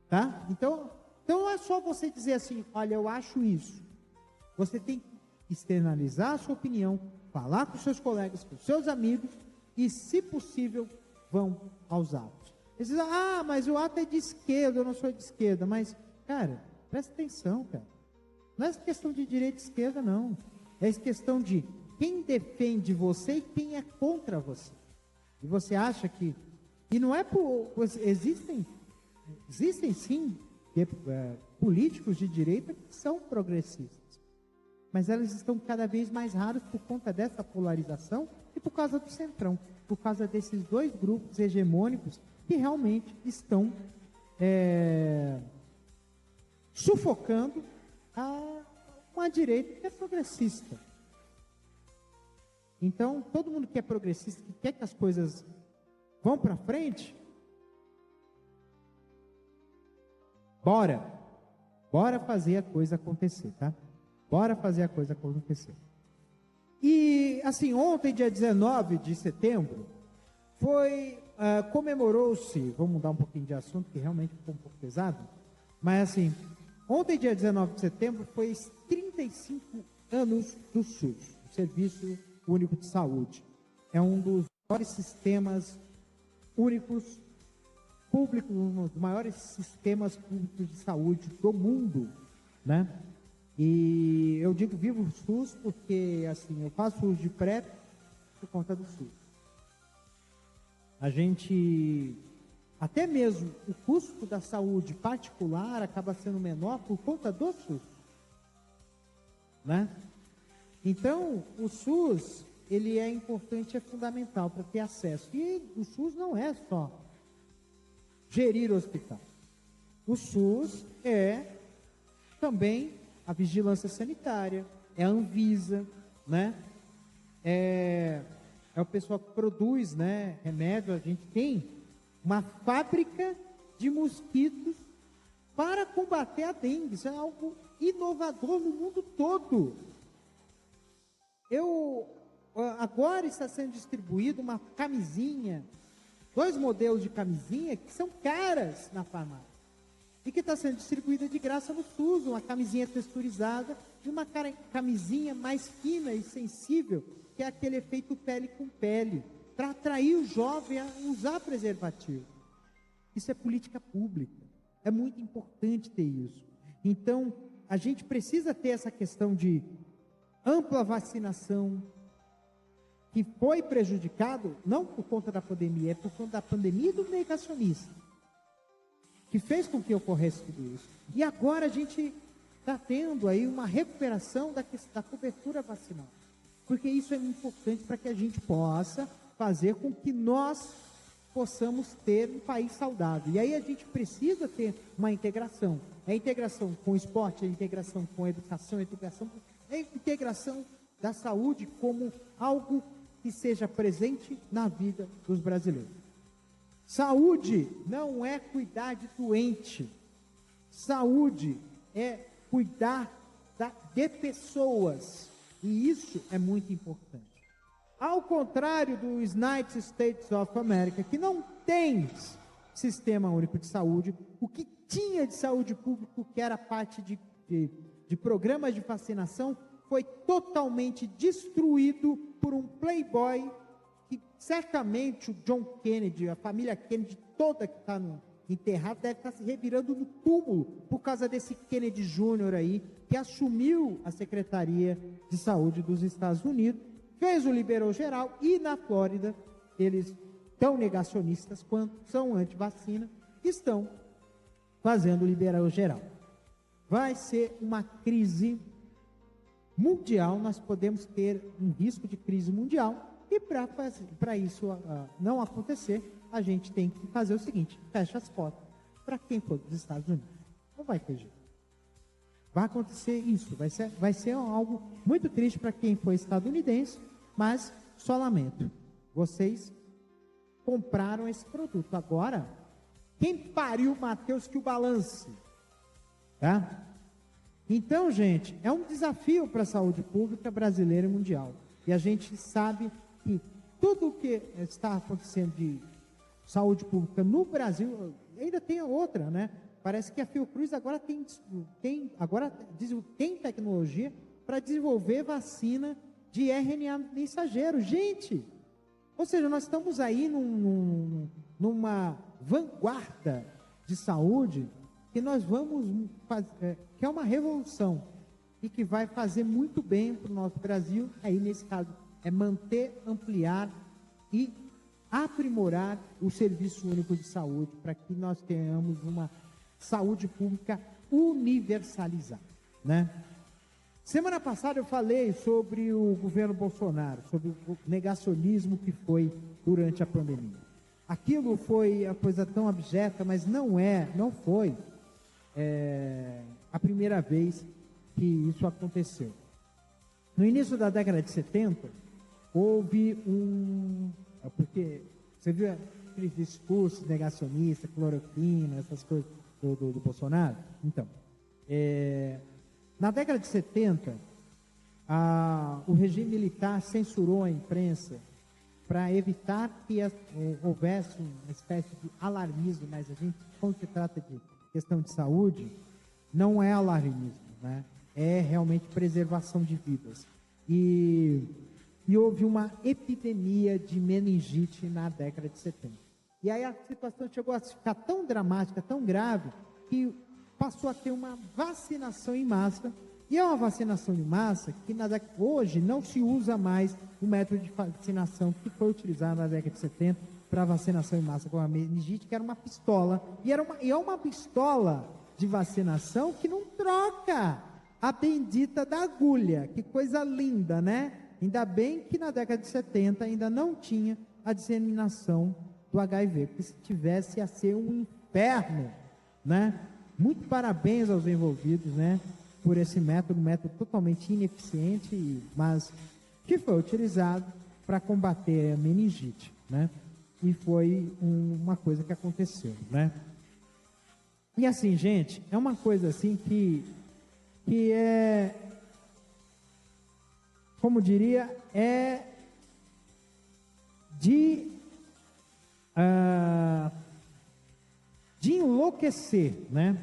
tá? Então não é só você dizer assim, olha, eu acho isso. Você tem que externalizar a sua opinião, falar com seus colegas, com seus amigos e, se possível, vão aos atos. Eles dizem, mas o ato é de esquerda, eu não sou de esquerda. Mas, cara, presta atenção, cara. Não é questão de direita e esquerda, não. É questão de quem defende você e quem é contra você. E você acha que... E não é por... Existem sim políticos de direita que são progressistas. Mas elas estão cada vez mais raras por conta dessa polarização e por causa do centrão. Por causa desses dois grupos hegemônicos que realmente estão sufocando uma direita que é progressista. Então, todo mundo que é progressista, que quer que as coisas vão para frente, bora fazer a coisa acontecer, tá? Bora fazer a coisa acontecer. E, assim, ontem, dia 19 de setembro, comemorou-se, vamos mudar um pouquinho de assunto, que realmente ficou um pouco pesado, mas, assim, ontem, dia 19 de setembro, foi os 35 anos do SUS, o Serviço Único de Saúde. É um dos maiores sistemas únicos públicos, um dos maiores sistemas públicos de saúde do mundo, né? E eu digo vivo o SUS porque, assim, eu faço uso de PrEP por conta do SUS. A gente, até mesmo o custo da saúde particular acaba sendo menor por conta do SUS, né? Então, o SUS, ele é importante, é fundamental para ter acesso. E o SUS não é só gerir o hospital. O SUS é também a vigilância sanitária, é a Anvisa, né? É o pessoal que produz, né, remédio. A gente tem uma fábrica de mosquitos para combater a dengue. Isso é algo inovador no mundo todo. Agora está sendo distribuído uma camisinha, 2 modelos de camisinha que são caras na farmácia e que está sendo distribuída de graça no SUS, uma camisinha texturizada e uma camisinha mais fina e sensível, que é aquele efeito pele com pele, para atrair o jovem a usar preservativo. Isso é política pública, é muito importante ter isso. Então, a gente precisa ter essa questão de ampla vacinação, que foi prejudicado, não por conta da pandemia, é por conta da pandemia e do negacionismo, que fez com que ocorresse tudo isso. E agora a gente está tendo aí uma recuperação da cobertura vacinal, porque isso é importante para que a gente possa fazer com que nós possamos ter um país saudável. E aí a gente precisa ter uma integração. É a integração com o esporte, é a integração com a educação, é a integração da saúde como algo que seja presente na vida dos brasileiros. Saúde não é cuidar de doente. Saúde é cuidar de pessoas. E isso é muito importante. Ao contrário dos United States of America, que não tem sistema único de saúde, o que tinha de saúde pública, que era parte de programas de vacinação, foi totalmente destruído por um playboy que certamente o John Kennedy, a família Kennedy toda que está enterrada, deve estar se revirando no túmulo por causa desse Kennedy Jr. aí, que assumiu a Secretaria de Saúde dos Estados Unidos, fez o liberou geral, e na Flórida, eles, tão negacionistas quanto são anti-vacina, estão fazendo o liberou geral. Vai ser uma crise mundial, nós podemos ter um risco de crise mundial, e para isso não acontecer, a gente tem que fazer o seguinte: fecha as portas para quem for dos Estados Unidos. Não vai ter jeito. Vai acontecer isso, vai ser algo muito triste para quem for estadunidense, mas só lamento. Vocês compraram esse produto. Agora, quem pariu Mateus que o balance? Tá? Então, gente, é um desafio para a saúde pública brasileira e mundial. E a gente sabe que tudo o que está acontecendo de saúde pública no Brasil, ainda tem a outra, né? Parece que a Fiocruz agora tem tecnologia para desenvolver vacina de RNA mensageiro. Gente, ou seja, nós estamos aí numa vanguarda de saúde que nós vamos fazer, que é uma revolução. e que vai fazer muito bem para o nosso Brasil. Aí, nesse caso, é manter, ampliar e aprimorar o Serviço Único de Saúde para que nós tenhamos uma saúde pública universalizada, né? Semana passada eu falei sobre o governo Bolsonaro, sobre o negacionismo que foi durante a pandemia. Aquilo foi a coisa tão abjeta, mas não foi a primeira vez que isso aconteceu. No início da década de 70, houve porque você viu aqueles discursos negacionistas, cloroquina, essas coisas do Bolsonaro? Então, na década de 70, o regime militar censurou a imprensa para evitar que houvesse uma espécie de alarmismo, mas a gente, quando se trata de questão de saúde, não é alarmismo, né? É realmente preservação de vidas. E houve uma epidemia de meningite na década de 70. E aí a situação chegou a ficar tão dramática, tão grave, que passou a ter uma vacinação em massa. E é uma vacinação em massa que hoje não se usa mais o método de vacinação que foi utilizado na década de 70 para vacinação em massa com a meningite, que era uma pistola. E é uma pistola de vacinação que não troca a bendita da agulha. Que coisa linda, né? Ainda bem que na década de 70 ainda não tinha a disseminação do HIV, porque se tivesse ia ser um inferno, né? Muito parabéns aos envolvidos, né? Por esse método totalmente ineficiente, mas que foi utilizado para combater a meningite, né? E foi uma coisa que aconteceu, né? E assim, gente, é uma coisa assim que é, como diria, de enlouquecer, né?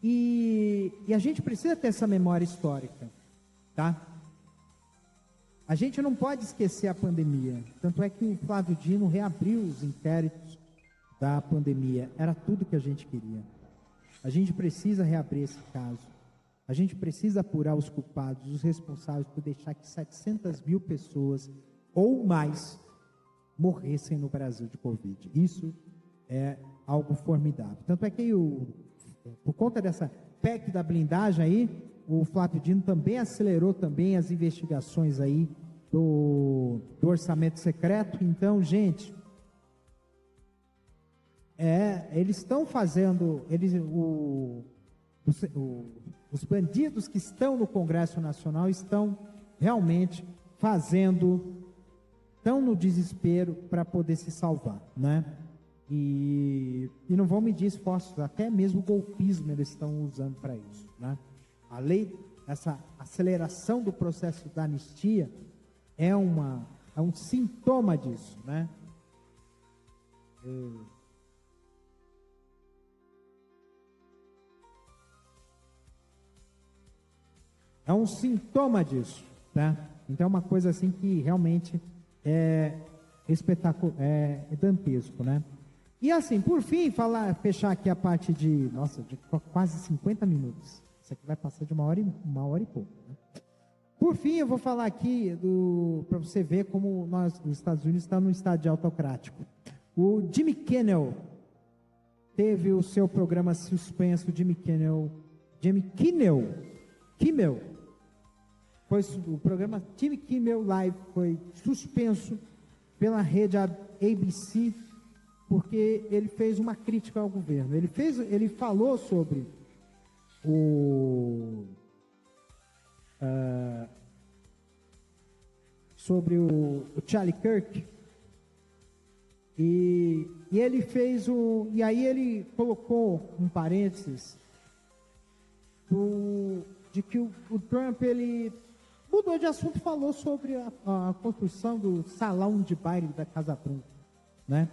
E a gente precisa ter essa memória histórica, tá? A gente não pode esquecer a pandemia. Tanto é que o Flávio Dino reabriu os inquéritos da pandemia. Era tudo que a gente queria. A gente precisa reabrir esse caso. A gente precisa apurar os culpados, os responsáveis por deixar que 700 mil pessoas ou mais morressem no Brasil de Covid. Isso é algo formidável. Tanto é que por conta dessa PEC da blindagem aí, o Flávio Dino também acelerou também as investigações aí do orçamento secreto. Então, gente, eles estão fazendo, os bandidos que estão no Congresso Nacional estão realmente estão no desespero para poder se salvar, né? E não vão medir esforços, até mesmo o golpismo eles estão usando para isso, né? A lei, essa aceleração do processo da anistia é um sintoma disso, né? É um sintoma disso, tá? Então é uma coisa assim que realmente é espetacular, é dantesco, né? E assim, por fim, fechar aqui a parte de quase 50 minutos. Isso aqui vai passar de uma hora e pouco, né? Por fim, eu vou falar aqui para você ver como os Estados Unidos estão num estado de autocrático. O Jimmy Kimmel teve o seu programa suspenso. O programa Jimmy Kimmel Live foi suspenso pela rede ABC porque ele fez uma crítica ao governo. Ele falou sobre o Charlie Kirk e ele fez e aí ele colocou um parênteses de que o Trump ele mudou de assunto, falou sobre a construção do salão de baile da Casa Branca, né?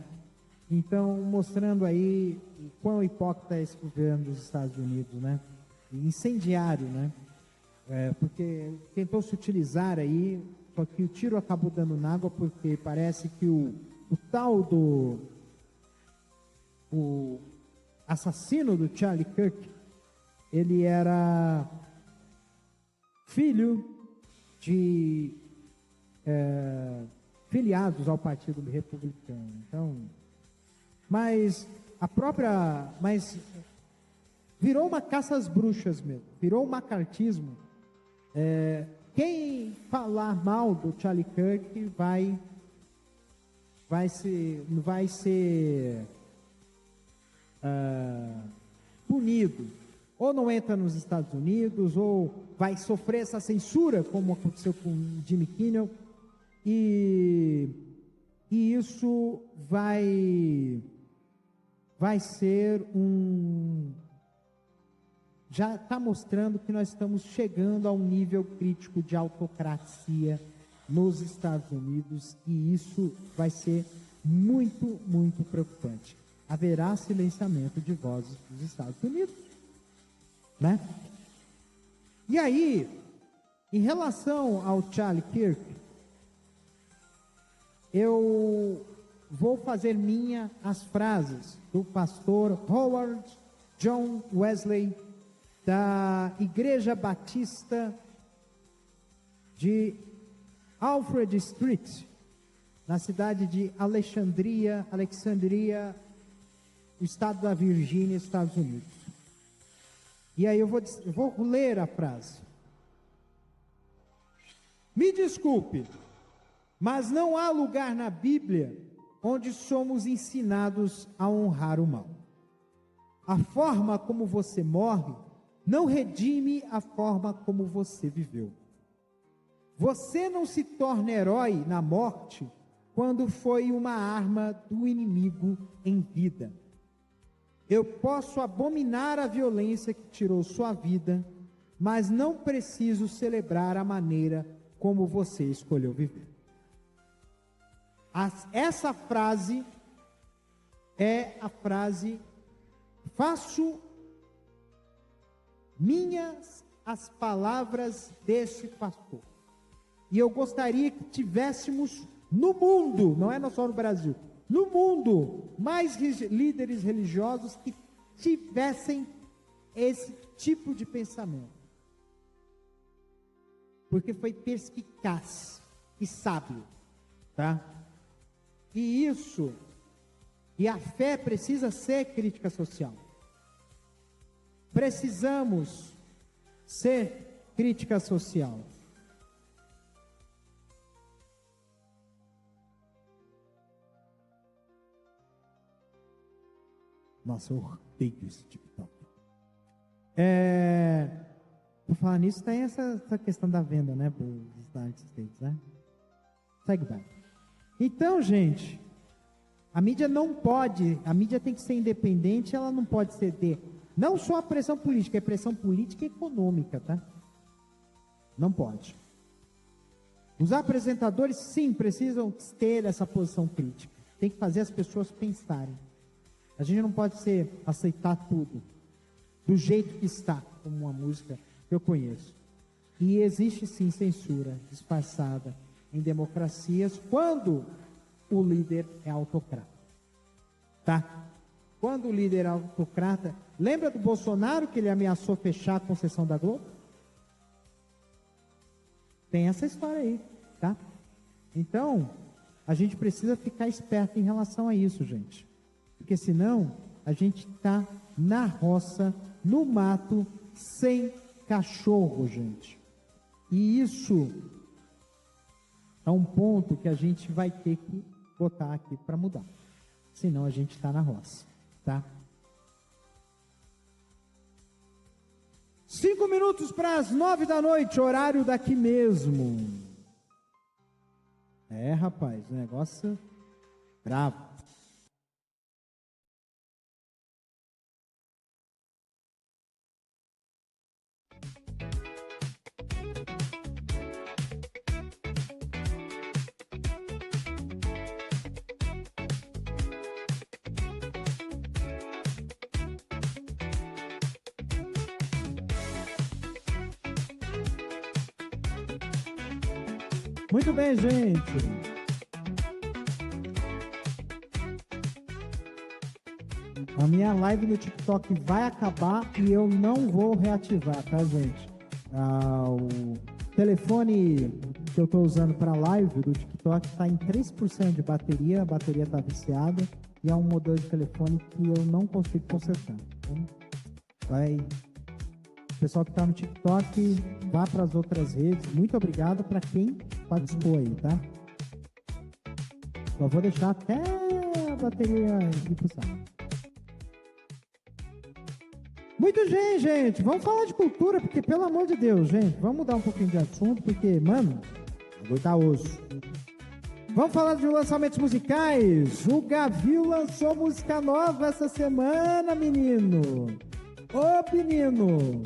Então, mostrando aí o quão hipócrita é esse governo dos Estados Unidos, né? E incendiário, né? Porque tentou se utilizar aí, só que o tiro acabou dando na água, porque parece que o tal o assassino do Charlie Kirk, ele era filho de filiados ao Partido Republicano. Então, mas virou uma caça às bruxas mesmo, virou um macartismo. Quem falar mal do Charlie Kirk vai ser punido, ou não entra nos Estados Unidos, ou vai sofrer essa censura, como aconteceu com Jimmy Kimmel, e isso vai ser já está mostrando que nós estamos chegando a um nível crítico de autocracia nos Estados Unidos, e isso vai ser muito, muito preocupante. Haverá silenciamento de vozes dos Estados Unidos, né? E aí, em relação ao Charlie Kirk, eu vou fazer minha as frases do pastor Howard John Wesley, da Igreja Batista de Alfred Street, na cidade de Alexandria, no estado da Virgínia, Estados Unidos. E aí eu vou ler a frase. Me desculpe, mas não há lugar na Bíblia onde somos ensinados a honrar o mal. A forma como você morre não redime a forma como você viveu. Você não se torna herói na morte quando foi uma arma do inimigo em vida. Eu posso abominar a violência que tirou sua vida, mas não preciso celebrar a maneira como você escolheu viver. Essa frase é a frase: faço minhas as palavras desse pastor. E eu gostaria que tivéssemos no mundo, não é só no Brasil, no mundo, mais líderes religiosos que tivessem esse tipo de pensamento. Porque foi perspicaz e sábio, tá? E a fé precisa ser crítica social. Precisamos ser crítica social. Nossa, eu odeio esse TikTok. Por falar nisso, tem essa questão da venda, né, dos United States, né? Segue bem. Então, gente, a mídia tem que ser independente, ela não pode ceder, não só a pressão política, é pressão política e econômica, tá? Não pode. Os apresentadores, sim, precisam ter essa posição crítica. Tem que fazer as pessoas pensarem. A gente não pode aceitar tudo do jeito que está, como uma música que eu conheço. E existe sim censura disfarçada em democracias quando o líder é autocrata, tá? Quando o líder é autocrata, lembra do Bolsonaro que ele ameaçou fechar a concessão da Globo? Tem essa história aí, tá? Então, a gente precisa ficar esperto em relação a isso, gente. Porque senão, a gente está na roça, no mato, sem cachorro, gente. E isso é um ponto que a gente vai ter que botar aqui para mudar. Senão a gente está na roça, tá? 5 minutos para as 9 da noite, horário daqui mesmo. Rapaz, o negócio bravo. Muito bem, gente. A minha live no TikTok vai acabar e eu não vou reativar, tá, gente? O telefone que eu estou usando para live do TikTok está em 3% de bateria, a bateria está viciada e é um modelo de telefone que eu não consigo consertar. Então, o pessoal que está no TikTok, vá para as outras redes. Muito obrigado para quem participou aí, tá? Só vou deixar até a bateria ir pro saco. Muito bem, gente. Vamos falar de cultura, porque, pelo amor de Deus, gente, vamos mudar um pouquinho de assunto, porque, mano, aguentar osso. Vamos falar de lançamentos musicais. O Gavil lançou música nova essa semana, menino. Ô, menino.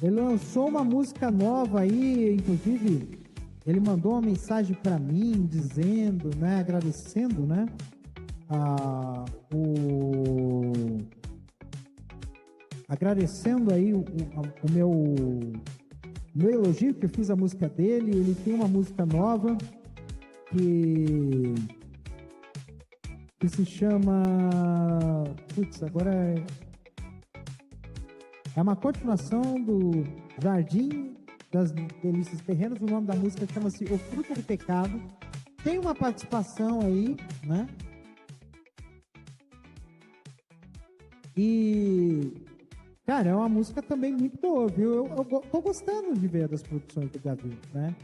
Ele lançou uma música nova aí, inclusive, ele mandou uma mensagem para mim, dizendo, né, agradecendo, né, agradecendo aí o meu elogio, que eu fiz a música dele. Ele tem uma música nova que se chama... Putz, agora é uma continuação do Jardim das Delícias Terrenas. O nome da música chama-se O Fruto do Pecado. Tem uma participação aí, né? E... cara, é uma música também muito boa, viu? Eu tô gostando de ver das produções do Gavil, né?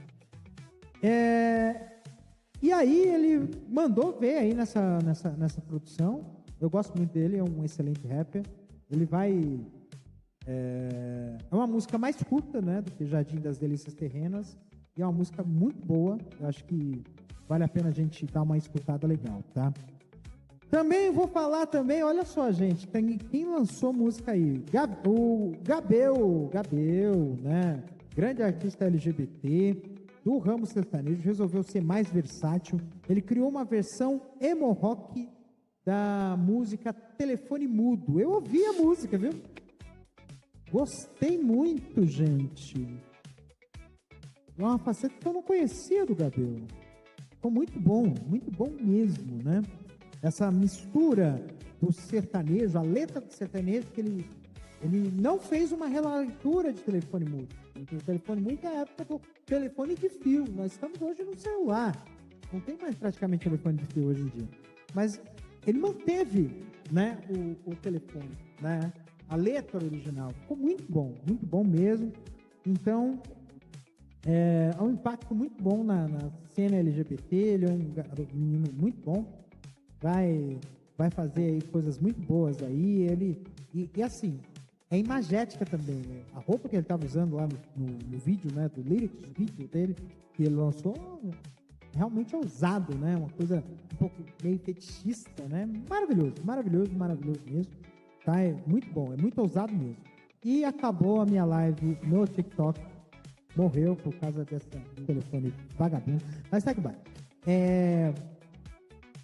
E aí ele mandou ver aí nessa produção. Eu gosto muito dele, é um excelente rapper. Ele vai... É uma música mais curta, né, do que Jardim das Delícias Terrenas. E é uma música muito boa. Eu acho que vale a pena a gente dar uma escutada legal, tá? Também vou falar também, olha só, gente, tem quem lançou música aí? O Gabel, né? Grande artista LGBT do ramo sertanejo, resolveu ser mais versátil. Ele criou uma versão emo rock da música Telefone Mudo. Eu ouvi a música, viu? Gostei muito, gente. É uma faceta que eu não conhecia do Gabel. Ficou muito bom mesmo, né? Essa mistura do sertanejo, a letra do sertanejo, que ele não fez uma releitura de Telefone Mudo. O Telefone Mudo é a época do telefone de fio. Nós estamos hoje no celular. Não tem mais praticamente telefone de fio hoje em dia. Mas ele manteve, né, o telefone, né? A letra original. Ficou muito bom mesmo. Então, é um impacto muito bom na cena LGBT. Ele é um menino muito bom. Vai fazer aí coisas muito boas aí. E assim, é imagética também, né? A roupa que ele estava usando lá no vídeo, né? Do lyrics, vídeo dele, que ele lançou, realmente é ousado, né? Uma coisa um pouco meio fetichista, né? Maravilhoso mesmo. Tá? É muito bom, é muito ousado mesmo. E acabou a minha live no TikTok. Morreu por causa desse telefone vagabundo. Mas segue vai.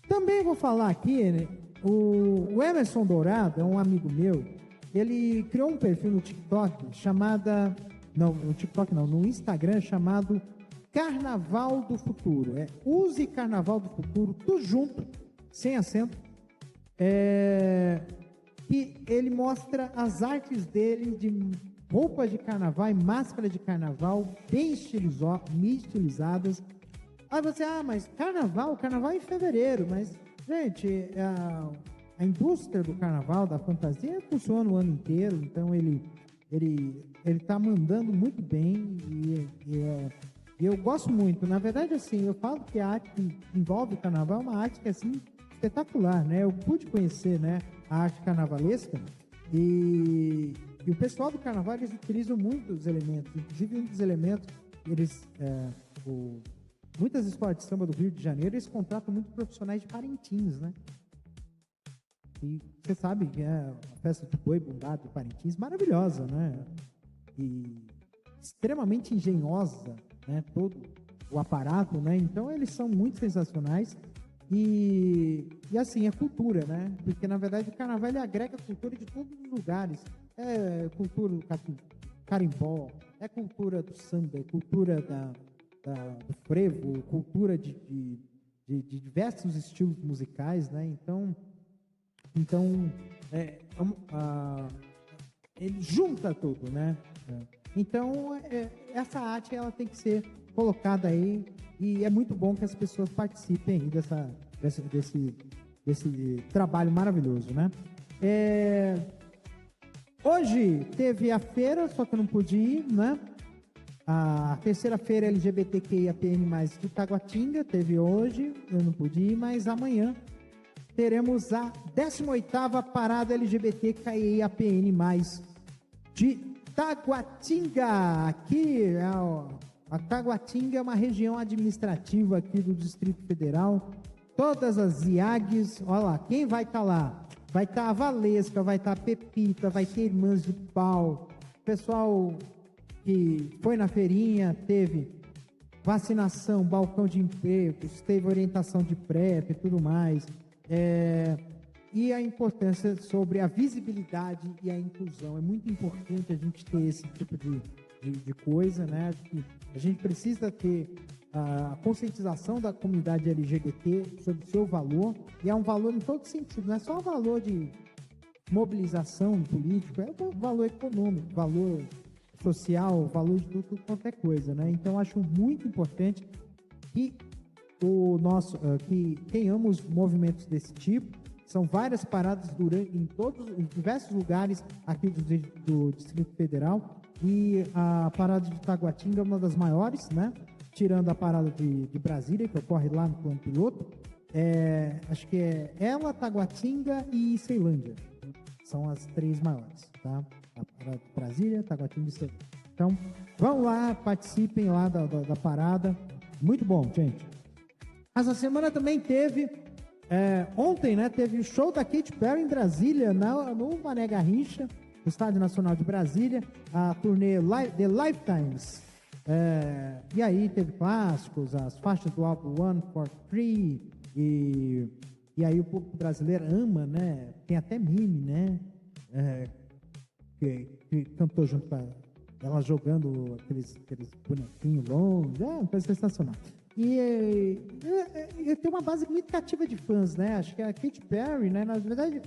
Também vou falar aqui, né, o Emerson Dourado é um amigo meu. Ele criou um perfil no TikTok no Instagram, chamado Carnaval do Futuro. Use Carnaval do Futuro, tudo junto, sem acento. Que ele mostra as artes dele de roupas de carnaval e máscara de carnaval bem estilizadas. Aí você, mas carnaval é em fevereiro, mas, gente, a indústria do carnaval, da fantasia, funciona o ano inteiro, então ele tá mandando muito bem e eu gosto muito. Na verdade, assim, eu falo que a arte que envolve o carnaval é uma arte que, assim, espetacular, né? Eu pude conhecer, né, a arte carnavalesca e o pessoal do carnaval, eles utilizam muitos elementos, inclusive um dos elementos, muitas escolas de samba do Rio de Janeiro, eles contratam muitos profissionais de Parintins, né? E você sabe que a festa do boi bumbado de Parintins, maravilhosa, né? E extremamente engenhosa, né? Todo o aparato, né? Então, eles são muito sensacionais. E assim, é cultura, né? Porque, na verdade, o carnaval ele agrega cultura de todos os lugares. É cultura do carimbó, é cultura do samba, é cultura do frevo, cultura de diversos estilos musicais, né? Então ele junta tudo, né? Então, essa arte ela tem que ser colocada aí e é muito bom que as pessoas participem aí desse trabalho maravilhoso, né? Hoje teve a feira, só que eu não pude ir, né? A terceira feira LGBTQIAPN+, de Taguatinga, teve hoje, eu não pude ir, mas amanhã teremos a 18ª Parada LGBTQIAPN+, de Taguatinga. Aqui, a Taguatinga é uma região administrativa aqui do Distrito Federal. Todas as IAGs, olha lá, quem vai estar lá? Vai estar a Valesca, vai estar a Pepita, vai ter Irmãs de Pau, pessoal que foi na feirinha, teve vacinação, balcão de empregos, teve orientação de PrEP e tudo mais, e a importância sobre a visibilidade e a inclusão. É muito importante a gente ter esse tipo de coisa, né? A gente precisa ter a conscientização da comunidade LGBT sobre o seu valor, e é um valor em todo sentido, não é só o valor de mobilização político, é o valor econômico, valor social, valor de tudo qualquer coisa, né? Então acho muito importante que que tenhamos movimentos desse tipo. São várias paradas em diversos lugares aqui do Distrito Federal, e a parada de Taguatinga é uma das maiores, né? Tirando a parada de Brasília, que ocorre lá no plano piloto. Acho que é ela, Taguatinga e Ceilândia. São as 3 maiores, tá? A parada de Brasília, Taguatinga e Ceilândia. Então, vão lá, participem lá da parada. Muito bom, gente. Essa semana também teve, ontem, né? Teve o show da Katy Perry em Brasília, no Mané Garrincha, no Estádio Nacional de Brasília, a turnê The Lifetimes. E aí teve clássicos, as faixas do álbum One for Free, e aí o público brasileiro ama, né? Tem até meme, né? Que cantou junto com ela jogando aqueles bonequinhos longos, uma coisa sensacional. E tem uma base muito cativa de fãs, né? Acho que a Katy Perry, né? Na verdade,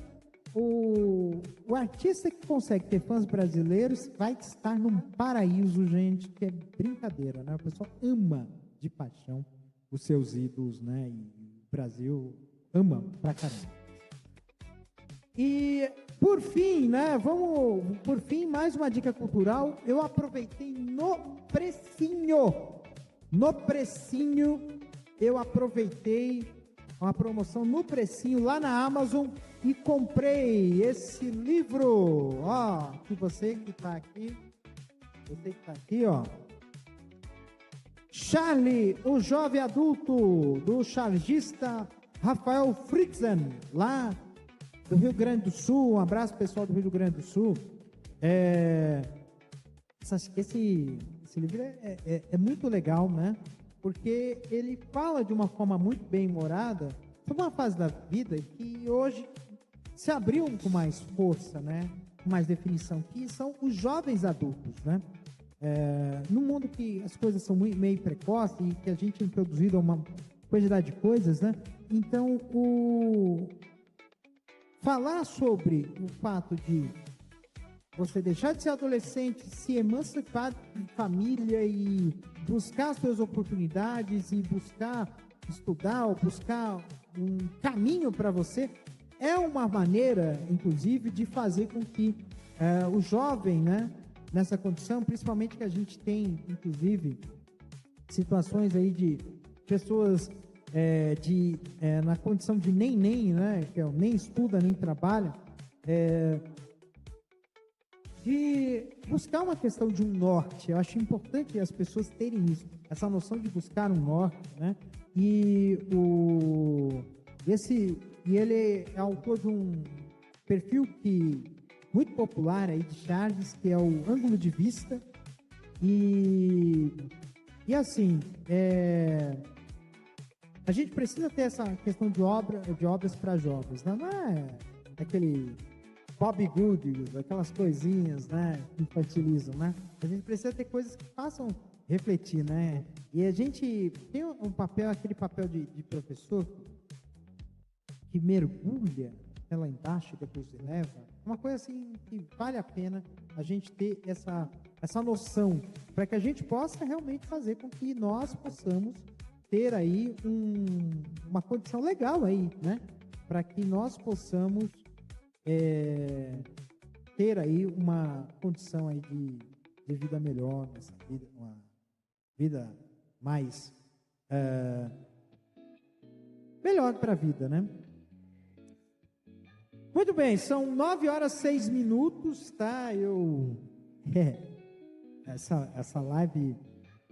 o artista que consegue ter fãs brasileiros vai estar num paraíso, gente, que é brincadeira, né? O pessoal ama de paixão os seus ídolos, né? E o Brasil ama pra caramba. E por fim, né? Por fim, mais uma dica cultural. Eu aproveitei no precinho. Eu aproveitei uma promoção no precinho lá na Amazon e comprei esse livro, ó, que você que tá aqui, ó, Charlie, o jovem adulto, do chargista Rafael Fritzen, lá do Rio Grande do Sul. Um abraço, pessoal do Rio Grande do Sul. Esse livro é muito legal, né? Porque ele fala de uma forma muito bem humorada sobre uma fase da vida que hoje se abriu com mais força, né? Com mais definição, que são os jovens adultos, né? Num mundo que as coisas são meio precoces e que a gente é introduzido a uma quantidade de coisas, né? Então, falar sobre o fato de você deixar de ser adolescente, se emancipar de família e buscar suas oportunidades e buscar estudar ou buscar um caminho para você, é uma maneira, inclusive, de fazer com que o jovem, né, nessa condição, principalmente que a gente tem, inclusive, situações aí de pessoas na condição de nem, né, que nem estuda, nem trabalha, de buscar uma questão de um norte. Eu acho importante as pessoas terem isso, essa noção de buscar um norte, né? E ele é autor de um perfil muito popular aí de Charles, que é o Ângulo de Vista. E assim, a gente precisa ter essa questão de obras para jovens, né? Não é aquele Bob Good, aquelas coisinhas, né, que infantilizam, né? A gente precisa ter coisas que façam refletir, né? E a gente tem aquele papel de professor que mergulha lá embaixo e depois eleva, uma coisa assim que vale a pena a gente ter essa noção, para que a gente possa realmente fazer com que nós possamos ter aí uma condição legal aí, né? Para que nós possamos ter aí uma condição aí de vida melhor, nessa vida, uma vida mais melhor para a vida, né? Muito bem, são 9h06, tá? Essa live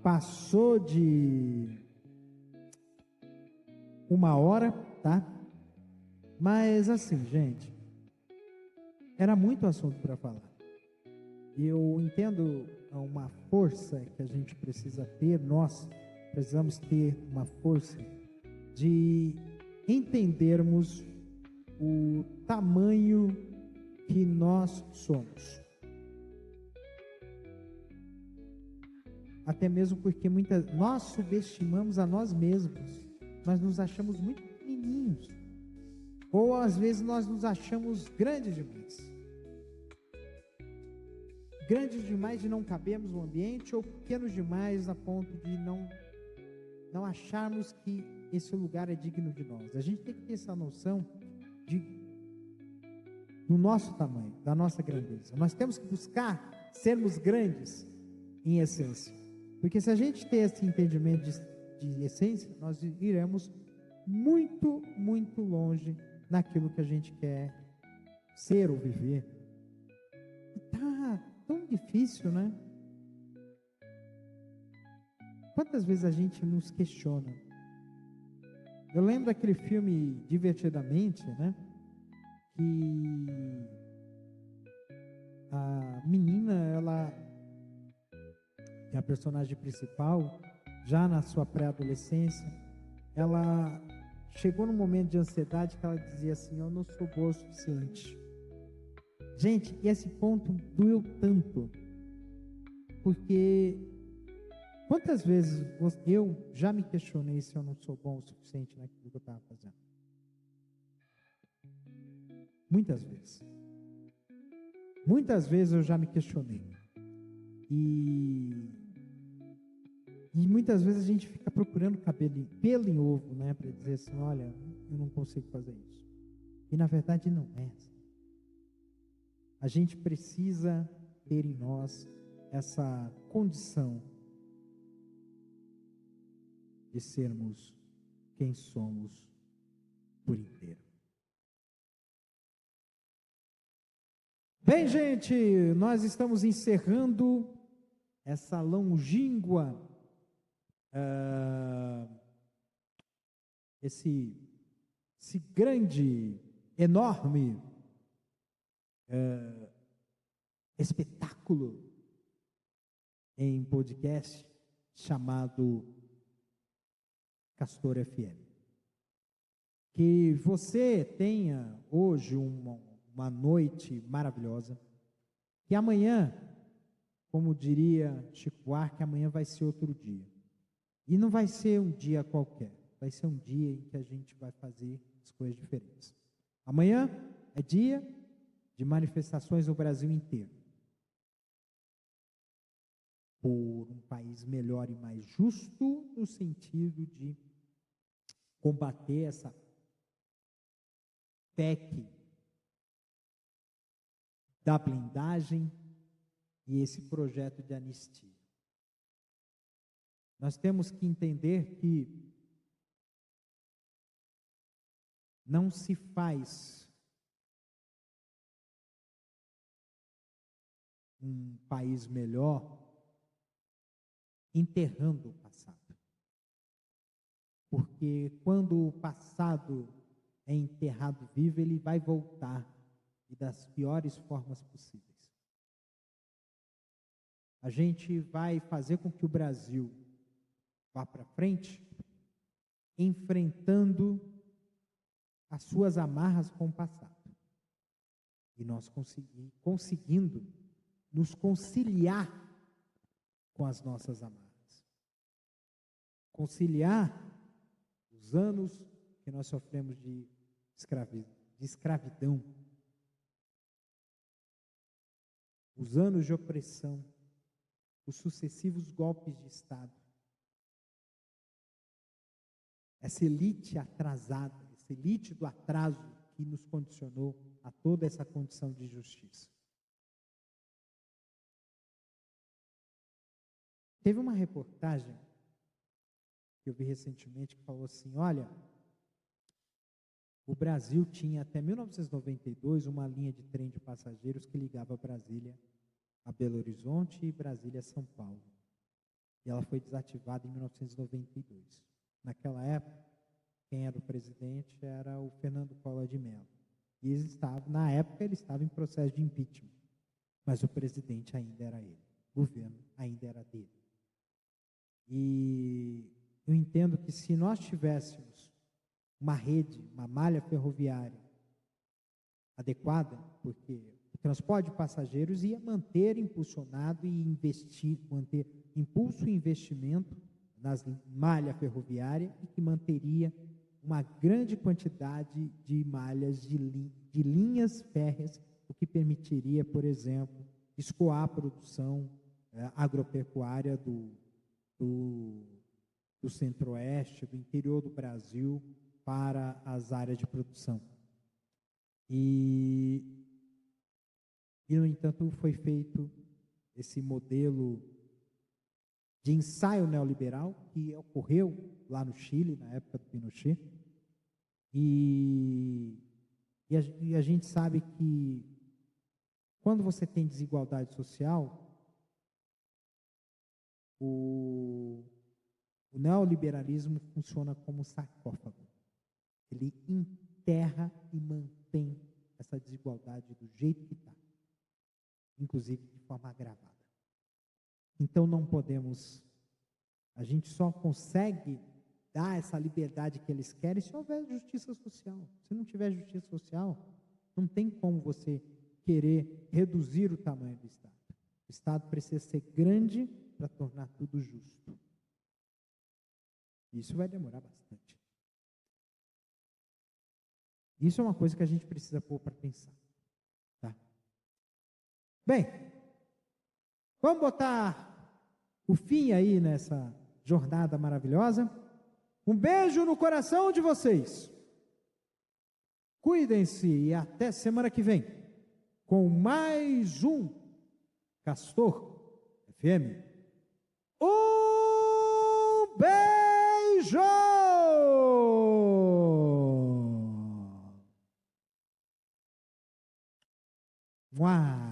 passou de 1 hora, tá? Mas assim, gente, era muito assunto para falar. E eu entendo uma força que a gente precisa ter, nós precisamos ter uma força de entendermos o tamanho que nós somos. Até mesmo porque nós subestimamos a nós mesmos. Nós nos achamos muito pequenininhos. Ou às vezes nós nos achamos grandes demais. Grandes demais de não cabermos no ambiente, ou pequenos demais a ponto de não acharmos que esse lugar é digno de nós. A gente tem que ter essa noção do nosso tamanho, da nossa grandeza. Nós temos que buscar sermos grandes em essência. Porque se a gente ter esse entendimento de essência, nós iremos muito, muito longe naquilo que a gente quer ser ou viver. E tá tão difícil, né? Quantas vezes a gente nos questiona? Eu lembro daquele filme Divertidamente, né? Que a menina, que é a personagem principal, já na sua pré-adolescência, ela chegou num momento de ansiedade que ela dizia assim: eu não sou boa o suficiente. Gente, e esse ponto doeu tanto, porque quantas vezes eu já me questionei se eu não sou bom o suficiente naquilo que eu estava fazendo? Muitas vezes. Muitas vezes eu já me questionei. E muitas vezes a gente fica procurando pelo em ovo, né? Para dizer assim: olha, eu não consigo fazer isso. E na verdade não é. A gente precisa ter em nós essa condição de sermos quem somos por inteiro. Bem, gente, nós estamos encerrando essa longínqua, esse grande, enorme espetáculo em podcast chamado Castor FM. Que você tenha hoje uma noite maravilhosa, que amanhã, como diria Chico Buarque, amanhã vai ser outro dia. E não vai ser um dia qualquer, vai ser um dia em que a gente vai fazer as coisas diferentes. Amanhã é dia de manifestações no Brasil inteiro. Por um país melhor e mais justo, no sentido de combater essa PEC da blindagem e esse projeto de anistia. Nós temos que entender que não se faz um país melhor enterrando o passado. Porque quando o passado é enterrado vivo, ele vai voltar, e das piores formas possíveis. A gente vai fazer com que o Brasil vá para frente, enfrentando as suas amarras com o passado. E nós conseguindo nos conciliar com as nossas amarras. Conciliar os anos que nós sofremos de escravidão. os anos de opressão, os sucessivos golpes de Estado, essa elite atrasada, essa elite do atraso que nos condicionou a toda essa condição de injustiça. Teve uma reportagem que eu vi recentemente que falou assim, olha, o Brasil tinha até 1992 uma linha de trem de passageiros que ligava Brasília a Belo Horizonte e Brasília a São Paulo. E ela foi desativada em 1992. Naquela época, quem era o presidente era o Fernando Collor de Mello. E na época ele estava em processo de impeachment, mas o presidente ainda era ele, o governo ainda era dele. E eu entendo que se nós tivéssemos uma rede, uma malha ferroviária adequada, porque o transporte de passageiros ia manter impulsionado e investir, manter impulso e investimento nas malha ferroviária e que manteria uma grande quantidade de malhas de linhas férreas, o que permitiria, por exemplo, escoar a produção agropecuária do centro-oeste, do interior do Brasil, para as áreas de produção. E, no entanto, foi feito esse modelo de ensaio neoliberal que ocorreu lá no Chile, na época do Pinochet, e a gente sabe que quando você tem desigualdade social, o neoliberalismo funciona como um sarcófago. Ele enterra e mantém essa desigualdade do jeito que está, inclusive de forma agravada. Então não podemos, a gente só consegue dar essa liberdade que eles querem se houver justiça social. Se não tiver justiça social, não tem como você querer reduzir o tamanho do Estado. O Estado precisa ser grande para tornar tudo justo. Isso vai demorar bastante. Isso é uma coisa que a gente precisa pôr para pensar. Tá? Bem, vamos botar o fim aí nessa jornada maravilhosa. Um beijo no coração de vocês. Cuidem-se e até semana que vem com mais um Castor FM. Um beijo! Uau!